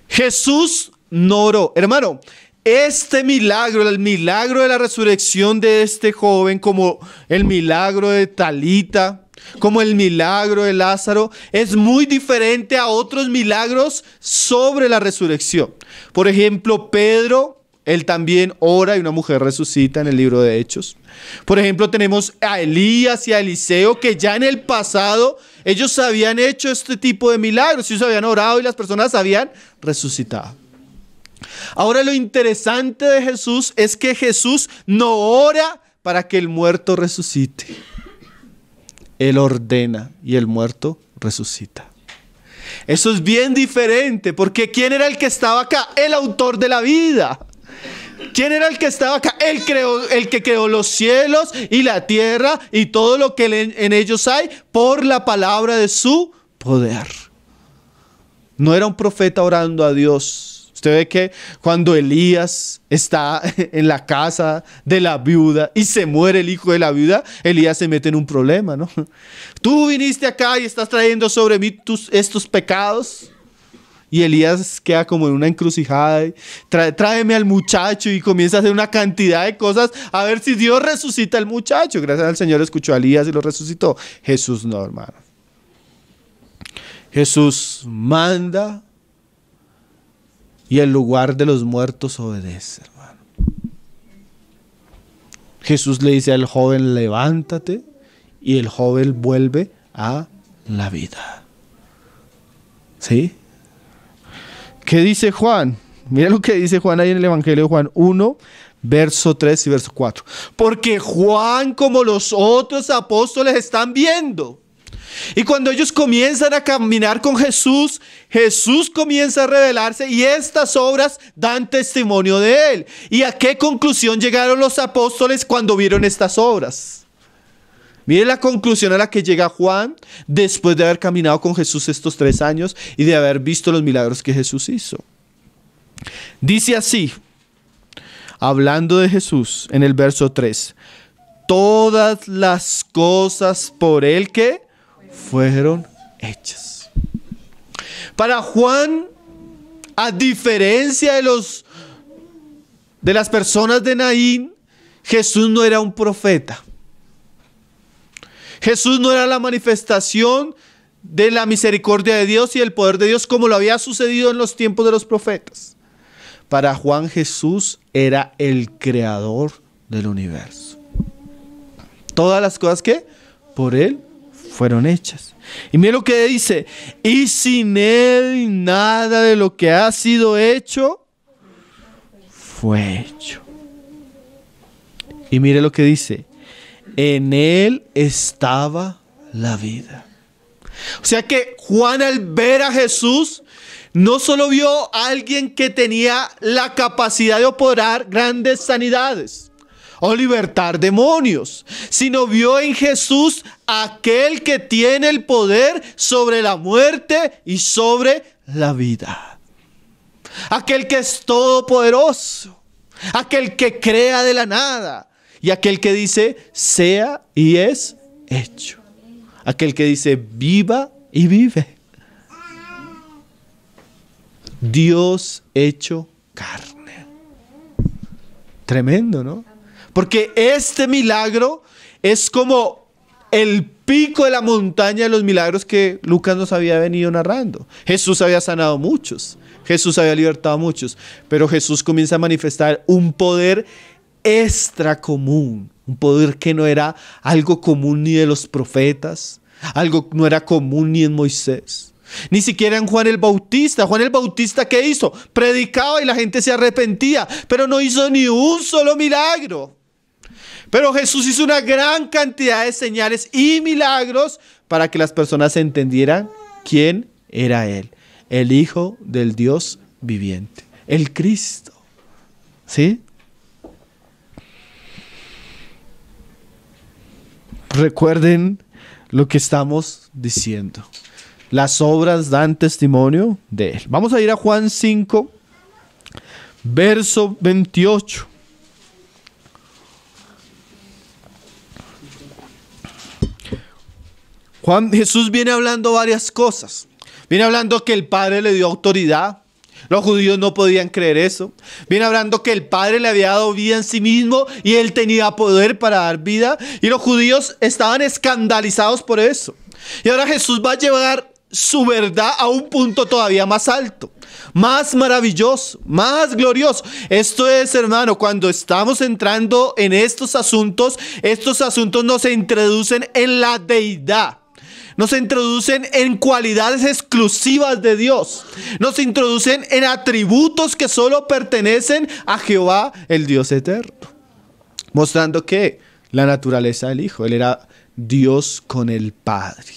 Jesús no oró. Hermano, este milagro, el milagro de la resurrección de este joven, como el milagro de Talita, como el milagro de Lázaro, es muy diferente a otros milagros sobre la resurrección. Por ejemplo, Pedro, él también ora y una mujer resucita en el libro de Hechos. Por ejemplo, tenemos a Elías y a Eliseo, que ya en el pasado ellos habían hecho este tipo de milagros. Ellos habían orado y las personas habían resucitado. Ahora, lo interesante de Jesús es que Jesús no ora para que el muerto resucite. Él ordena y el muerto resucita. Eso es bien diferente, porque ¿quién era el que estaba acá? El autor de la vida. ¿Quién era el que estaba acá? El que creó los cielos y la tierra y todo lo que en ellos hay por la palabra de su poder. No era un profeta orando a Dios. Usted ve que cuando Elías está en la casa de la viuda y se muere el hijo de la viuda, Elías se mete en un problema, ¿no? Tú viniste acá y estás trayendo sobre mí estos pecados. Y Elías queda como en una encrucijada. Tráeme al muchacho, y comienza a hacer una cantidad de cosas a ver si Dios resucita al muchacho. Gracias al Señor escuchó a Elías y lo resucitó. Jesús no, hermano. Jesús manda y el lugar de los muertos obedece, hermano. Jesús le dice al joven: levántate, y el joven vuelve a la vida. ¿Sí? ¿Qué dice Juan? Mira lo que dice Juan ahí en el Evangelio de Juan 1, verso 3 y verso 4. Porque Juan, como los otros apóstoles, están viendo. Y cuando ellos comienzan a caminar con Jesús, Jesús comienza a revelarse y estas obras dan testimonio de él. ¿Y a qué conclusión llegaron los apóstoles cuando vieron estas obras? Mire la conclusión a la que llega Juan después de haber caminado con Jesús estos 3 años y de haber visto los milagros que Jesús hizo. Dice así, hablando de Jesús en el verso 3: todas las cosas por él que fueron hechas. Para Juan, a diferencia de las personas de Naín, Jesús no era un profeta. Jesús no era la manifestación de la misericordia de Dios y el poder de Dios como lo había sucedido en los tiempos de los profetas. Para Juan, Jesús era el creador del universo. Todas las cosas que por él fueron hechas. Y mire lo que dice, y sin Él nada de lo que ha sido hecho fue hecho. Y mire lo que dice, en Él estaba la vida. O sea que Juan, al ver a Jesús, no solo vio a alguien que tenía la capacidad de operar grandes sanidades o libertar demonios, sino vio en Jesús aquel que tiene el poder sobre la muerte y sobre la vida. Aquel que es todopoderoso, aquel que crea de la nada y aquel que dice sea y es hecho. Aquel que dice viva y vive. Dios hecho carne. Tremendo, ¿no? Porque este milagro es como el pico de la montaña de los milagros que Lucas nos había venido narrando. Jesús había sanado a muchos, Jesús había libertado a muchos, pero Jesús comienza a manifestar un poder extracomún, un poder que no era algo común ni de los profetas, algo no era común ni en Moisés. Ni siquiera en Juan el Bautista. Juan el Bautista, ¿qué hizo? Predicaba y la gente se arrepentía, pero no hizo ni un solo milagro. Pero Jesús hizo una gran cantidad de señales y milagros para que las personas entendieran quién era Él, el Hijo del Dios viviente, el Cristo. ¿Sí? Recuerden lo que estamos diciendo. Las obras dan testimonio de Él. Vamos a ir a Juan 5, verso 28. Jesús viene hablando varias cosas. Viene hablando que el Padre le dio autoridad. Los judíos no podían creer eso. Viene hablando que el Padre le había dado vida en sí mismo y Él tenía poder para dar vida. Y los judíos estaban escandalizados por eso. Y ahora Jesús va a llevar su verdad a un punto todavía más alto, más maravilloso, más glorioso. Esto es, hermano, cuando estamos entrando en estos asuntos nos introducen en la deidad. Nos introducen en cualidades exclusivas de Dios. Nos introducen en atributos que solo pertenecen a Jehová, el Dios eterno. Mostrando que la naturaleza del Hijo, Él era Dios con el Padre.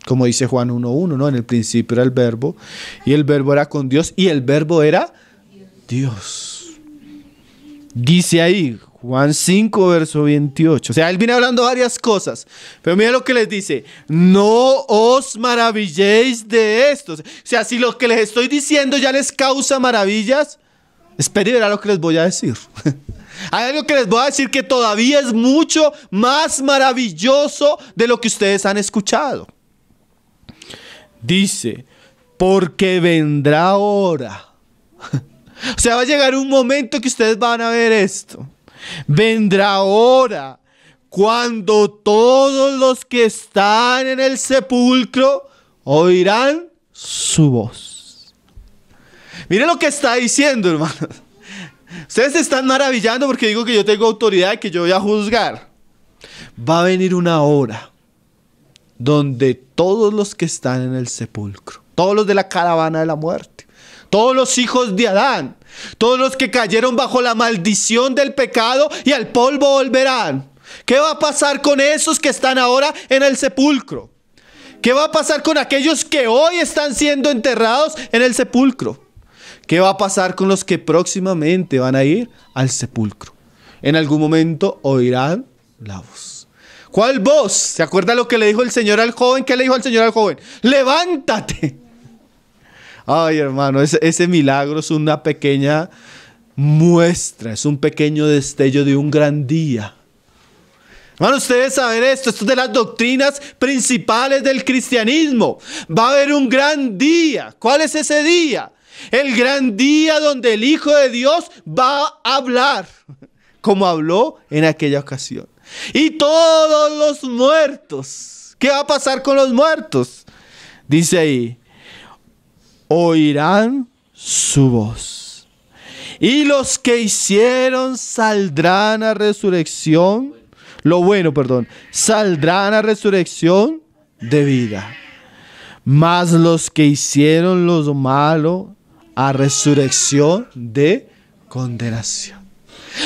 Como dice Juan 1:1, ¿no? En el principio era el Verbo, y el Verbo era con Dios, y el Verbo era Dios. Dice ahí, Juan 5, verso 28. O sea, Él viene hablando varias cosas. Pero mira lo que les dice. No os maravilléis de esto. O sea, si lo que les estoy diciendo ya les causa maravillas, esperen y verán lo que les voy a decir. Hay algo que les voy a decir que todavía es mucho más maravilloso de lo que ustedes han escuchado. Dice, porque vendrá hora. O sea, va a llegar un momento que ustedes van a ver esto. Vendrá hora cuando todos los que están en el sepulcro oirán su voz. Miren lo que está diciendo, hermanos. Ustedes se están maravillando porque digo que yo tengo autoridad y que yo voy a juzgar. Va a venir una hora donde todos los que están en el sepulcro, todos los de la caravana de la muerte, todos los hijos de Adán, todos los que cayeron bajo la maldición del pecado y al polvo volverán. ¿Qué va a pasar con esos que están ahora en el sepulcro? ¿Qué va a pasar con aquellos que hoy están siendo enterrados en el sepulcro? ¿Qué va a pasar con los que próximamente van a ir al sepulcro? En algún momento oirán la voz. ¿Cuál voz? ¿Se acuerda lo que le dijo el Señor al joven? ¿Qué le dijo el Señor al joven? ¡Levántate! Ay, hermano, ese milagro es una pequeña muestra, es un pequeño destello de un gran día. Hermano, ustedes saben esto es de las doctrinas principales del cristianismo. Va a haber un gran día. ¿Cuál es ese día? El gran día donde el Hijo de Dios va a hablar, como habló en aquella ocasión. Y todos los muertos, ¿qué va a pasar con los muertos? Dice ahí, oirán su voz. Y los que hicieron saldrán a resurrección, saldrán a resurrección de vida. Mas los que hicieron lo malo a resurrección de condenación.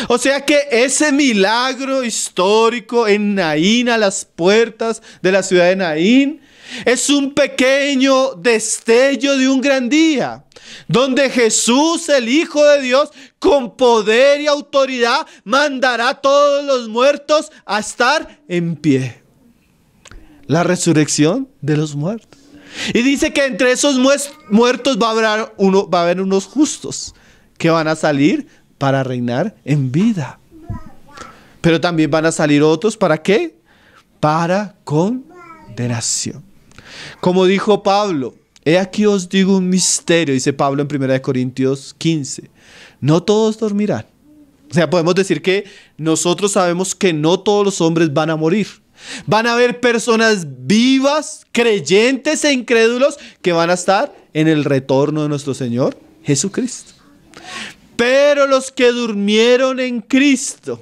O sea que ese milagro histórico en Naín, a las puertas de la ciudad de Naín, es un pequeño destello de un gran día, donde Jesús, el Hijo de Dios, con poder y autoridad, mandará a todos los muertos a estar en pie. La resurrección de los muertos. Y dice que entre esos muertos va a haber unos justos que van a salir para reinar en vida. Pero también van a salir otros, ¿para qué? Para condenación. Como dijo Pablo, he aquí os digo un misterio, dice Pablo en 1 Corintios 15. No todos dormirán. O sea, podemos decir que nosotros sabemos que no todos los hombres van a morir. Van a haber personas vivas, creyentes e incrédulos que van a estar en el retorno de nuestro Señor Jesucristo. Pero los que durmieron en Cristo,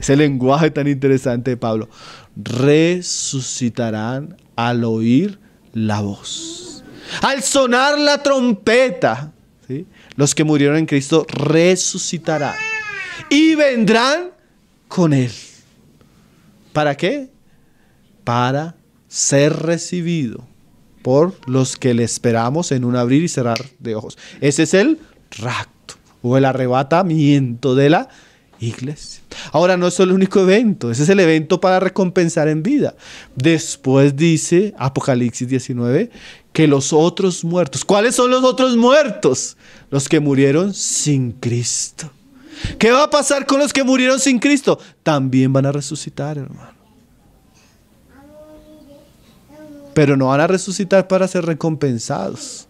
ese lenguaje tan interesante de Pablo, resucitarán al oír la voz, al sonar la trompeta, ¿sí? Los que murieron en Cristo resucitarán y vendrán con Él. ¿Para qué? Para ser recibido por los que le esperamos en un abrir y cerrar de ojos. Ese es el rapto o el arrebatamiento de la iglesia. Ahora, no es el único evento, ese es el evento para recompensar en vida. Después dice Apocalipsis 19 que los otros muertos, ¿cuáles son los otros muertos? Los que murieron sin Cristo. ¿Qué va a pasar con los que murieron sin Cristo? También van a resucitar, hermano. Pero no van a resucitar para ser recompensados,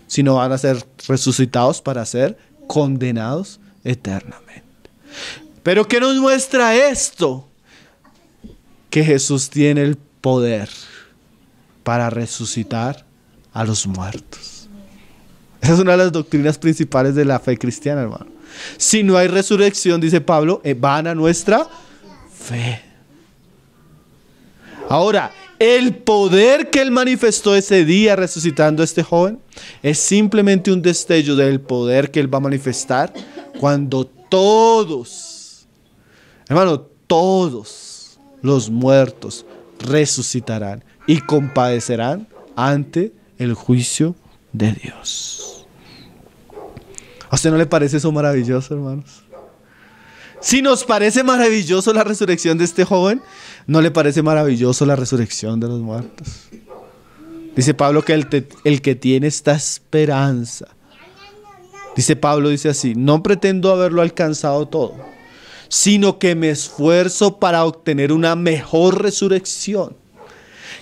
sino van a ser resucitados para ser condenados eternamente. Pero ¿qué nos muestra esto? Que Jesús tiene el poder para resucitar a los muertos. Esa es una de las doctrinas principales de la fe cristiana, hermano. Si no hay resurrección, dice Pablo, vana nuestra fe. Ahora, el poder que Él manifestó ese día resucitando a este joven es simplemente un destello del poder que Él va a manifestar cuando todos, hermano, todos los muertos resucitarán y compadecerán ante el juicio de Dios. ¿A usted no le parece eso maravilloso, hermanos? Si nos parece maravilloso la resurrección de este joven, ¿no le parece maravilloso la resurrección de los muertos? Dice Pablo que el que tiene esta esperanza, dice Pablo, dice así: no pretendo haberlo alcanzado todo, sino que me esfuerzo para obtener una mejor resurrección.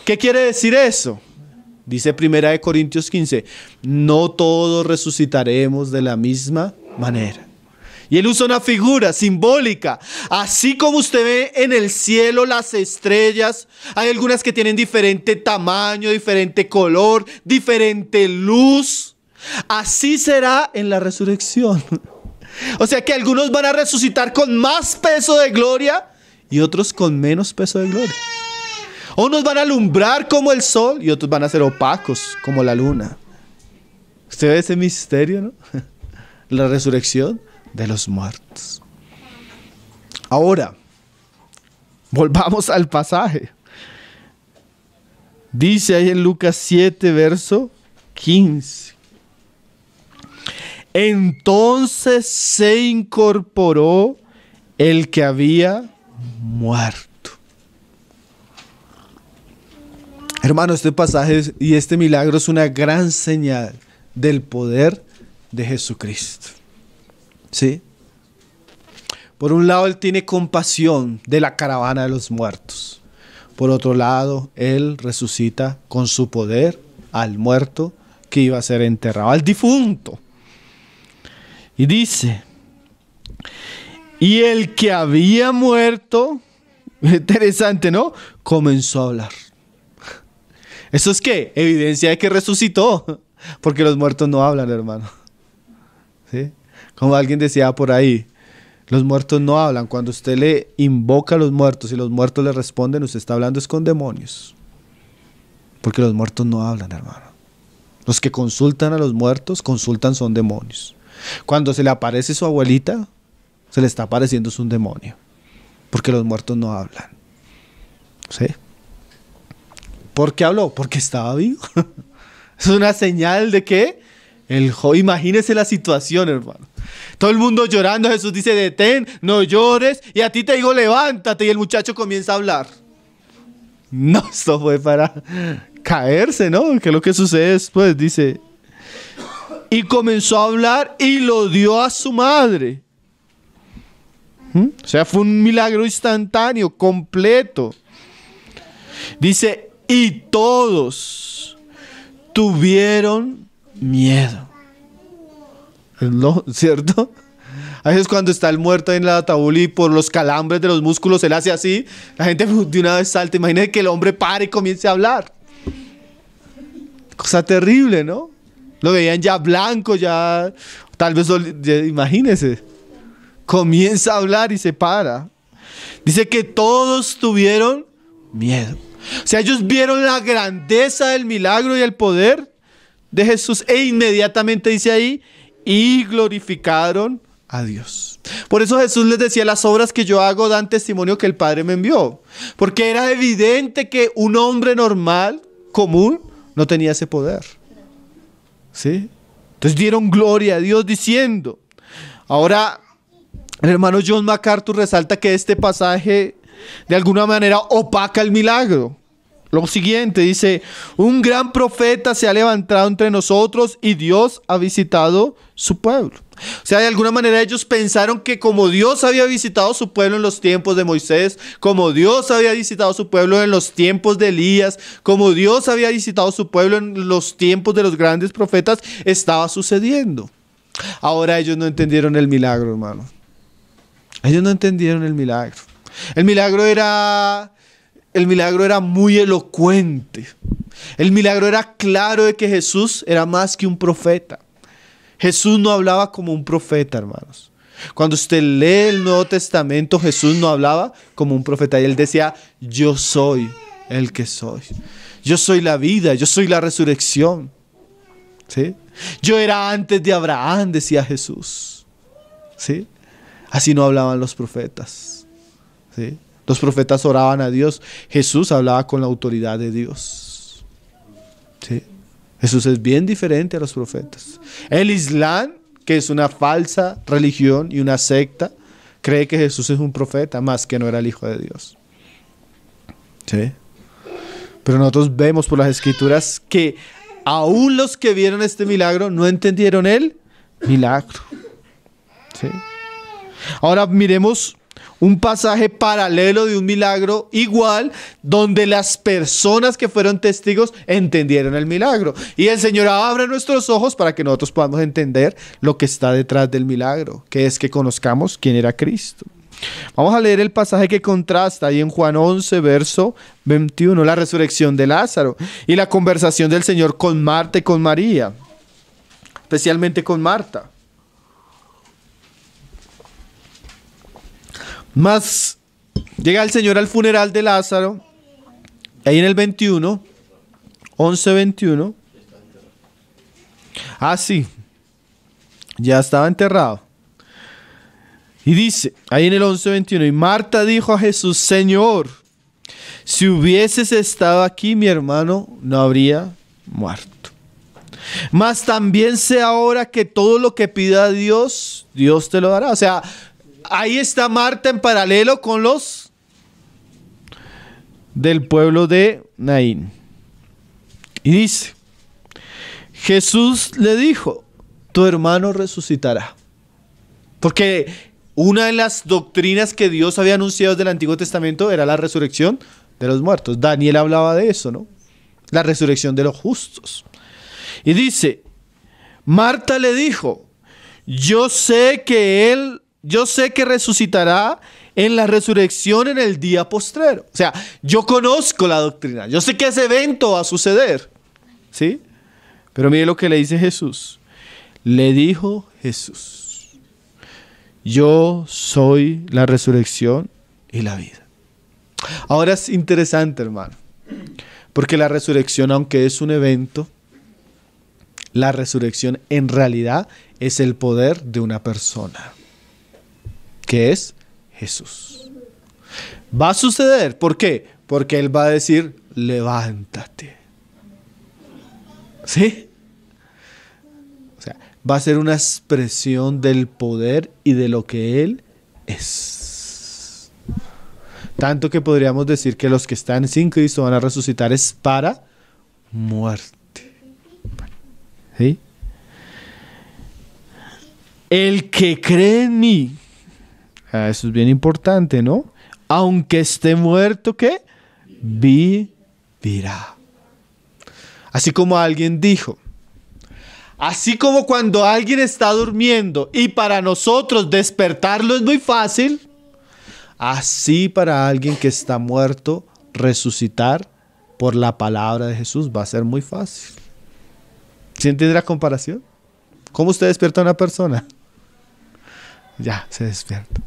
¿Qué quiere decir eso? Dice 1 Corintios 15, no todos resucitaremos de la misma manera. Y él usa una figura simbólica. Así como usted ve en el cielo las estrellas, hay algunas que tienen diferente tamaño, diferente color, diferente luz. Así será en la resurrección. O sea que algunos van a resucitar con más peso de gloria y otros con menos peso de gloria. Unos van a alumbrar como el sol y otros van a ser opacos como la luna. ¿Usted ve ese misterio, no? La resurrección de los muertos. Ahora, volvamos al pasaje. Dice ahí en Lucas 7, verso 15. Entonces se incorporó el que había muerto. Hermano, este pasaje y este milagro es una gran señal del poder de Jesucristo. ¿Sí? Por un lado, Él tiene compasión de la caravana de los muertos. Por otro lado, Él resucita con su poder al muerto que iba a ser enterrado, al difunto. Y dice, y el que había muerto, interesante, ¿no? Comenzó a hablar. ¿Eso es qué? Evidencia de que resucitó, porque los muertos no hablan, hermano. ¿Sí? Como alguien decía por ahí, Los muertos no hablan. Cuando usted le invoca a los muertos y los muertos le responden, usted está hablando es con demonios. Porque los muertos no hablan, hermano. Los que consultan a los muertos, consultan son demonios. Cuando se le aparece su abuelita, se le está apareciendo es un demonio. Porque los muertos no hablan. ¿Sí? ¿Por qué habló? Porque estaba vivo. Es una señal de que imagínese la situación, hermano. Todo el mundo llorando, Jesús dice, detén, no llores, y a ti te digo, levántate, y el muchacho comienza a hablar. No, esto fue para caerse, ¿no? Que es lo que sucede después, dice. Y comenzó a hablar y lo dio a su madre. O sea, fue un milagro instantáneo, completo. Dice, y todos tuvieron miedo. ¿No? ¿Cierto? A veces cuando está el muerto en el ataúd y por los calambres de los músculos él hace así, la gente de una vez salta. Imagínense que el hombre pare y comience a hablar. Cosa terrible, ¿no? Lo veían ya blanco, ya tal vez, imagínense. Comienza a hablar y se para. Dice que todos tuvieron miedo. O sea, ellos vieron la grandeza del milagro y el poder de Jesús e inmediatamente dice ahí, y glorificaron a Dios. Por eso Jesús les decía, las obras que yo hago dan testimonio que el Padre me envió. Porque era evidente que un hombre normal, común, no tenía ese poder. ¿Sí? Entonces dieron gloria a Dios diciendo. Ahora, el hermano John MacArthur resalta que este pasaje de alguna manera opaca el milagro. Lo siguiente dice, un gran profeta se ha levantado entre nosotros y Dios ha visitado su pueblo. O sea, de alguna manera ellos pensaron que como Dios había visitado su pueblo en los tiempos de Moisés, como Dios había visitado su pueblo en los tiempos de Elías, como Dios había visitado su pueblo en los tiempos de los grandes profetas, estaba sucediendo. Ahora ellos no entendieron el milagro, hermano. Ellos no entendieron el milagro. El milagro era muy elocuente. El milagro era claro de que Jesús era más que un profeta. Jesús no hablaba como un profeta, hermanos. Cuando usted lee el Nuevo Testamento, Jesús no hablaba como un profeta. Y él decía, yo soy el que soy. Yo soy la vida, yo soy la resurrección. ¿Sí? Yo era antes de Abraham, decía Jesús. ¿Sí? Así no hablaban los profetas. ¿Sí? Los profetas oraban a Dios. Jesús hablaba con la autoridad de Dios. ¿Sí? Jesús es bien diferente a los profetas. El Islam, que es una falsa religión y una secta, cree que Jesús es un profeta, más que no era el Hijo de Dios. ¿Sí? Pero nosotros vemos por las Escrituras que aún los que vieron este milagro no entendieron el milagro. ¿Sí? Ahora miremos un pasaje paralelo de un milagro igual, donde las personas que fueron testigos entendieron el milagro. Y el Señor abre nuestros ojos para que nosotros podamos entender lo que está detrás del milagro, que es que conozcamos quién era Cristo. Vamos a leer el pasaje que contrasta ahí en Juan 11, verso 21, la resurrección de Lázaro y la conversación del Señor con Marta y con María, especialmente con Marta. Más llega el Señor al funeral de Lázaro, ahí en el 21, 11:21. Ah, sí, ya estaba enterrado. Y dice, ahí en el 11:21, y Marta dijo a Jesús, Señor, si hubieses estado aquí, mi hermano no habría muerto. Mas también sé ahora que todo lo que pida a Dios, Dios te lo dará. O sea, ahí está Marta en paralelo con los del pueblo de Naín. Y dice, Jesús le dijo, tu hermano resucitará. Porque una de las doctrinas que Dios había anunciado desde el Antiguo Testamento era la resurrección de los muertos. Daniel hablaba de eso, ¿no? La resurrección de los justos. Y dice, Marta le dijo, yo sé que resucitará en la resurrección en el día postrero. O sea, yo conozco la doctrina. Yo sé que ese evento va a suceder. ¿Sí? Pero mire lo que le dice Jesús. Le dijo Jesús, yo soy la resurrección y la vida. Ahora es interesante, hermano, porque la resurrección, aunque es un evento, la resurrección en realidad es el poder de una persona, que es Jesús. Va a suceder, ¿por qué? Porque Él va a decir, levántate. ¿Sí? O sea, va a ser una expresión del poder y de lo que Él es. Tanto que podríamos decir que los que están sin Cristo van a resucitar es para muerte. ¿Sí? El que cree en mí, eso es bien importante, ¿no? Aunque esté muerto, ¿qué? Vivirá. Así como alguien dijo, así como cuando alguien está durmiendo y para nosotros despertarlo es muy fácil, así para alguien que está muerto, resucitar por la palabra de Jesús va a ser muy fácil. ¿Sí entiende la comparación? ¿Cómo usted despierta a una persona? Ya, se despierta.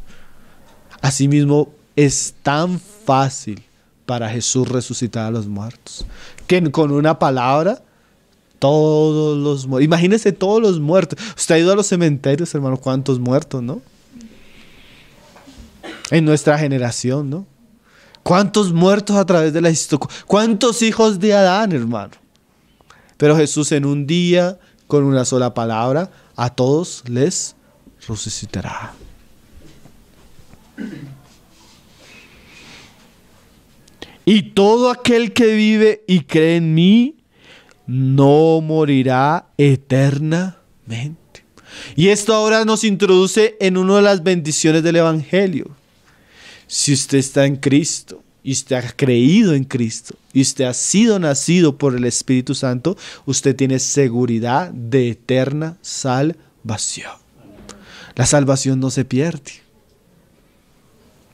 Asimismo, es tan fácil para Jesús resucitar a los muertos, que con una palabra, todos los muertos, imagínese todos los muertos. Usted ha ido a los cementerios, hermano, cuántos muertos, ¿no? En nuestra generación, ¿no? ¿Cuántos muertos a través de la historia? ¿Cuántos hijos de Adán, hermano? Pero Jesús en un día, con una sola palabra, a todos les resucitará. Y todo aquel que vive y cree en mí, no morirá eternamente. Y esto ahora nos introduce en una de las bendiciones del Evangelio. Si usted está en Cristo, y usted ha creído en Cristo, y usted ha sido nacido por el Espíritu Santo, usted tiene seguridad de eterna salvación. La salvación no se pierde.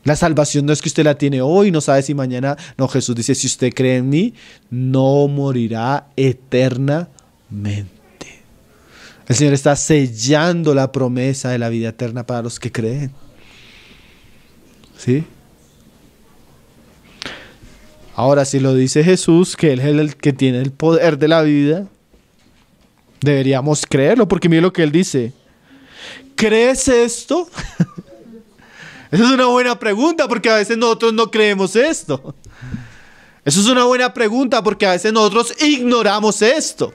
La salvación no es que usted la tiene hoy, no sabe si mañana. No, Jesús dice, si usted cree en mí, no morirá eternamente. El Señor está sellando la promesa de la vida eterna para los que creen. ¿Sí? Ahora, si lo dice Jesús, que Él es el que tiene el poder de la vida, deberíamos creerlo, porque mire lo que Él dice. ¿Crees esto? Esa es una buena pregunta, porque a veces nosotros no creemos esto. Eso es una buena pregunta, porque a veces nosotros ignoramos esto.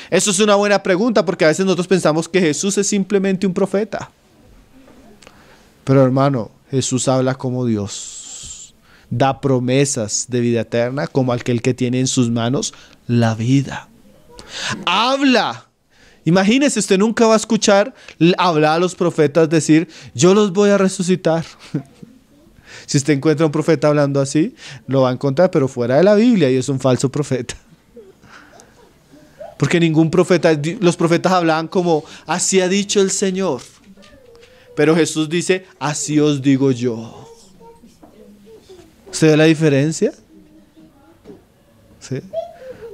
Eso es una buena pregunta, porque a veces nosotros pensamos que Jesús es simplemente un profeta. Pero hermano, Jesús habla como Dios. Da promesas de vida eterna como aquel que tiene en sus manos la vida. Habla. Imagínese, usted nunca va a escuchar hablar a los profetas decir, yo los voy a resucitar. Si usted encuentra un profeta hablando así, lo va a encontrar, pero fuera de la Biblia, y es un falso profeta. Porque ningún profeta, los profetas hablaban como, así ha dicho el Señor. Pero Jesús dice, así os digo yo. ¿Usted ve la diferencia? ¿Sí?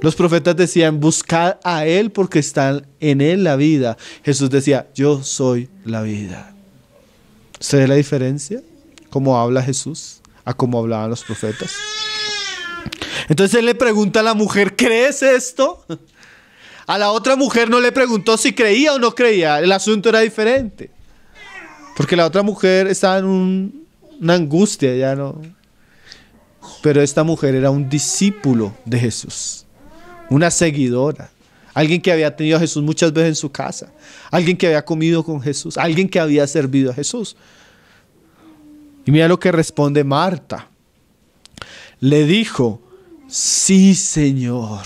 Los profetas decían, buscad a Él porque está en Él la vida. Jesús decía, yo soy la vida. ¿Usted ve la diferencia? ¿Cómo habla Jesús a cómo hablaban los profetas? Entonces Él le pregunta a la mujer, ¿crees esto? A la otra mujer no le preguntó si creía o no creía. El asunto era diferente. Porque la otra mujer estaba en una angustia, ya no. Pero esta mujer era un discípulo de Jesús. Una seguidora, alguien que había tenido a Jesús muchas veces en su casa, alguien que había comido con Jesús, alguien que había servido a Jesús. Y mira lo que responde Marta. Le dijo, sí, Señor,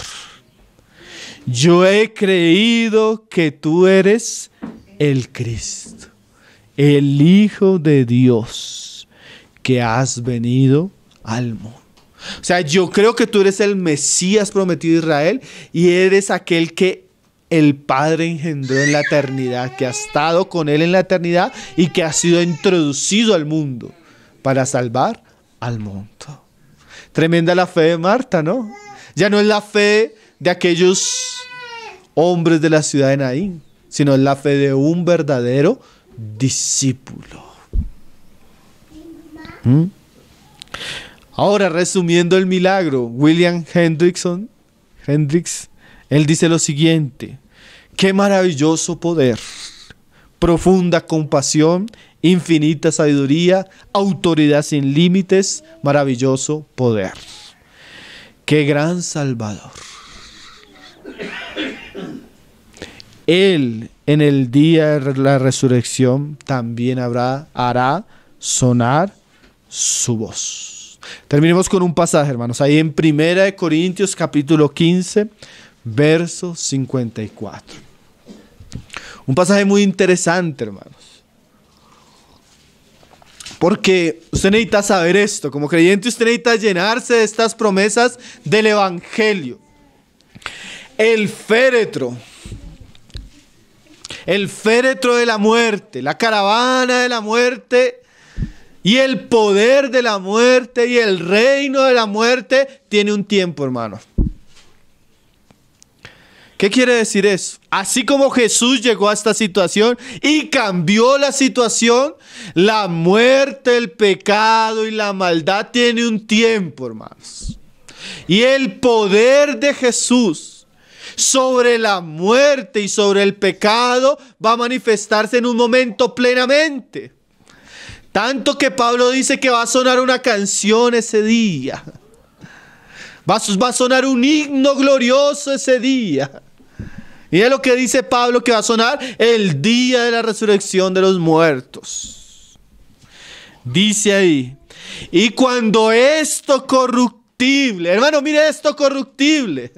yo he creído que tú eres el Cristo, el Hijo de Dios, que has venido al mundo. O sea, yo creo que tú eres el Mesías prometido de Israel y eres aquel que el Padre engendró en la eternidad, que ha estado con Él en la eternidad y que ha sido introducido al mundo para salvar al mundo. Tremenda la fe de Marta, ¿no? Ya no es la fe de aquellos hombres de la ciudad de Naín, sino es la fe de un verdadero discípulo. Ahora, resumiendo el milagro, William Hendricks, él dice lo siguiente: qué maravilloso poder, profunda compasión, infinita sabiduría, autoridad sin límites, maravilloso poder. Qué gran Salvador. Él en el día de la resurrección también hará sonar su voz. Terminemos con un pasaje, hermanos, ahí en 1 Corintios capítulo 15, verso 54. Un pasaje muy interesante, hermanos. Porque usted necesita saber esto. Como creyente usted necesita llenarse de estas promesas del Evangelio. El féretro de la muerte, la caravana de la muerte y el poder de la muerte y el reino de la muerte tiene un tiempo, hermano. ¿Qué quiere decir eso? Así como Jesús llegó a esta situación y cambió la situación, la muerte, el pecado y la maldad tiene un tiempo, hermanos. Y el poder de Jesús sobre la muerte y sobre el pecado va a manifestarse en un momento plenamente. Tanto que Pablo dice que va a sonar una canción ese día. Va a sonar un himno glorioso ese día. Y es lo que dice Pablo, que va a sonar el día de la resurrección de los muertos. Dice ahí: y cuando esto corruptible, hermano, mire esto corruptible.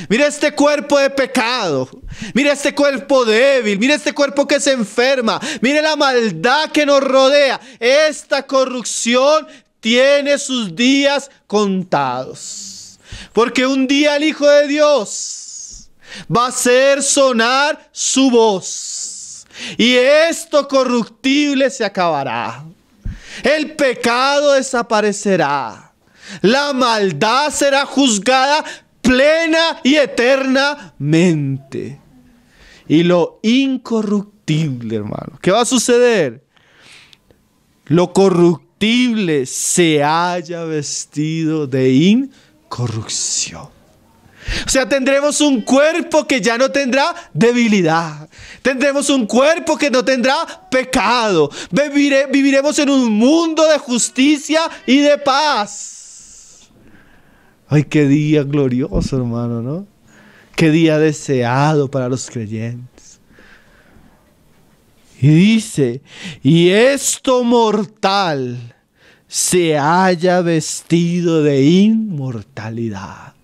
Mira este cuerpo de pecado. Mira este cuerpo débil. Mira este cuerpo que se enferma. Mire la maldad que nos rodea. Esta corrupción tiene sus días contados. Porque un día el Hijo de Dios va a hacer sonar su voz. Y esto corruptible se acabará. El pecado desaparecerá. La maldad será juzgada plena y eternamente. Y lo incorruptible, hermano, ¿qué va a suceder? Lo corruptible se haya vestido de incorrupción. O sea, tendremos un cuerpo que ya no tendrá debilidad. Tendremos un cuerpo que no tendrá pecado. Viviremos en un mundo de justicia y de paz. Ay, qué día glorioso, hermano, ¿no? Qué día deseado para los creyentes. Y dice: y esto mortal se haya vestido de inmortalidad.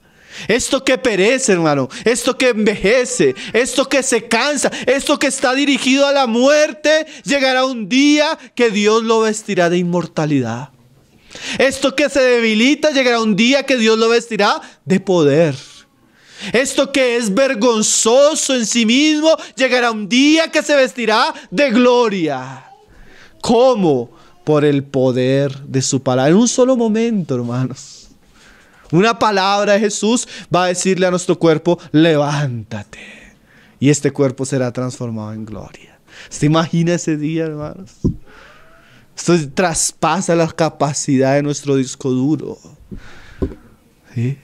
Esto que perece, hermano, esto que envejece, esto que se cansa, esto que está dirigido a la muerte, llegará un día que Dios lo vestirá de inmortalidad. Esto que se debilita, llegará un día que Dios lo vestirá de poder. Esto que es vergonzoso en sí mismo, llegará un día que se vestirá de gloria. ¿Cómo? Por el poder de su palabra. En un solo momento, hermanos. Una palabra de Jesús va a decirle a nuestro cuerpo: levántate. Y este cuerpo será transformado en gloria. ¿Se imagina ese día, hermanos? Esto traspasa la capacidad de nuestro disco duro. ¿Sí?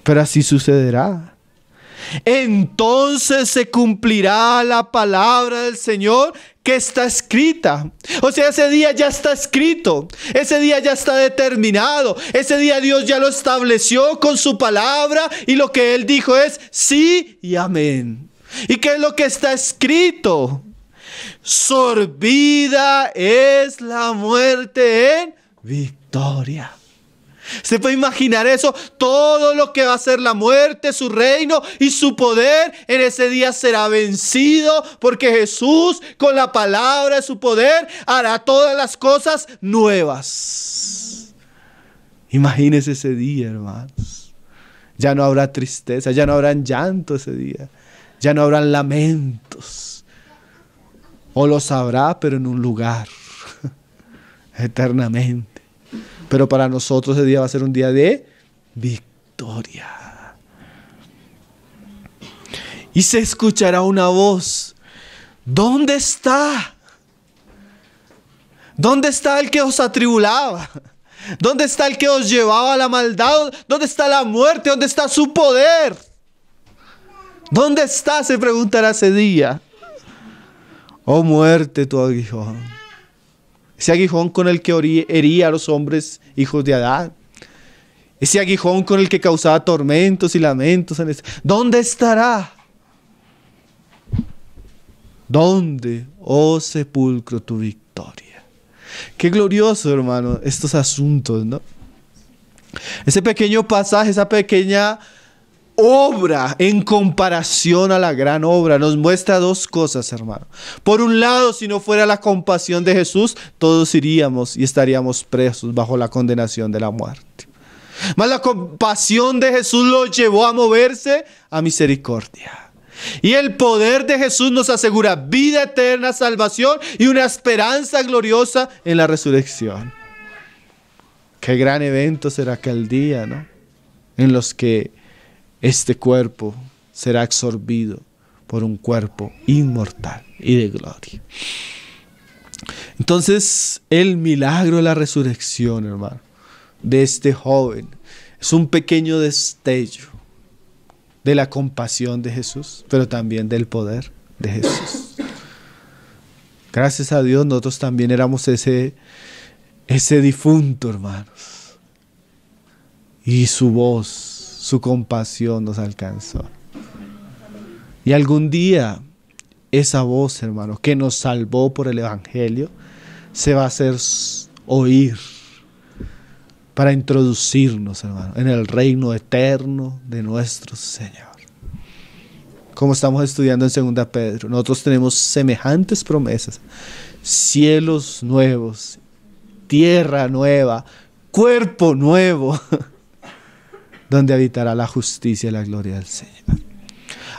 Pero así sucederá. Entonces se cumplirá la palabra del Señor que está escrita. O sea, ese día ya está escrito. Ese día ya está determinado. Ese día Dios ya lo estableció con su palabra. Y lo que Él dijo es sí y amén. ¿Y qué es lo que está escrito? Sorbida es la muerte en victoria. ¿Se puede imaginar eso? Todo lo que va a ser la muerte, su reino y su poder, en ese día será vencido, porque Jesús, con la palabra de su poder, hará todas las cosas nuevas. Imagínese ese día, hermanos. Ya no habrá tristeza, ya no habrá llanto ese día, ya no habrán lamentos. O los habrá, pero en un lugar eternamente. Pero para nosotros ese día va a ser un día de victoria. Y se escuchará una voz ¿dónde está? ¿Dónde está el que os atribulaba? ¿Dónde está el que os llevaba a la maldad? ¿Dónde está la muerte? ¿Dónde está su poder? ¿Dónde está? Se preguntará ese día. Oh muerte, tu aguijón. Ese aguijón con el que hería a los hombres hijos de Adán. Ese aguijón con el que causaba tormentos y lamentos. ¿Dónde estará? ¿Dónde, oh sepulcro, tu victoria? Qué glorioso, hermano, estos asuntos, ¿no? Ese pequeño pasaje, esa pequeña obra en comparación a la gran obra nos muestra dos cosas, hermano. Por un lado, si no fuera la compasión de Jesús, todos iríamos y estaríamos presos bajo la condenación de la muerte. Mas la compasión de Jesús lo llevó a moverse a misericordia. Y el poder de Jesús nos asegura vida eterna, salvación y una esperanza gloriosa en la resurrección. Qué gran evento será aquel día, ¿no? En los que este cuerpo será absorbido por un cuerpo inmortal y de gloria. Entonces, el milagro de la resurrección, hermano, de este joven, es un pequeño destello de la compasión de Jesús, pero también del poder de Jesús. Gracias a Dios, nosotros también éramos ese difunto, hermanos. Y su voz, su compasión nos alcanzó. Y algún día, esa voz, hermano, que nos salvó por el Evangelio, se va a hacer oír para introducirnos, hermano, en el reino eterno de nuestro Señor. Como estamos estudiando en 2 Pedro, nosotros tenemos semejantes promesas: cielos nuevos, tierra nueva, cuerpo nuevo, donde habitará la justicia y la gloria del Señor.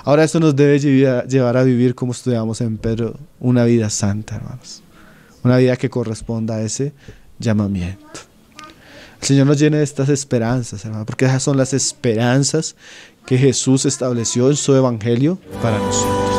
Ahora esto nos debe llevar a vivir, como estudiamos en Pedro, una vida santa, hermanos. Una vida que corresponda a ese llamamiento. El Señor nos llene de estas esperanzas, hermano, porque esas son las esperanzas que Jesús estableció en su evangelio para nosotros.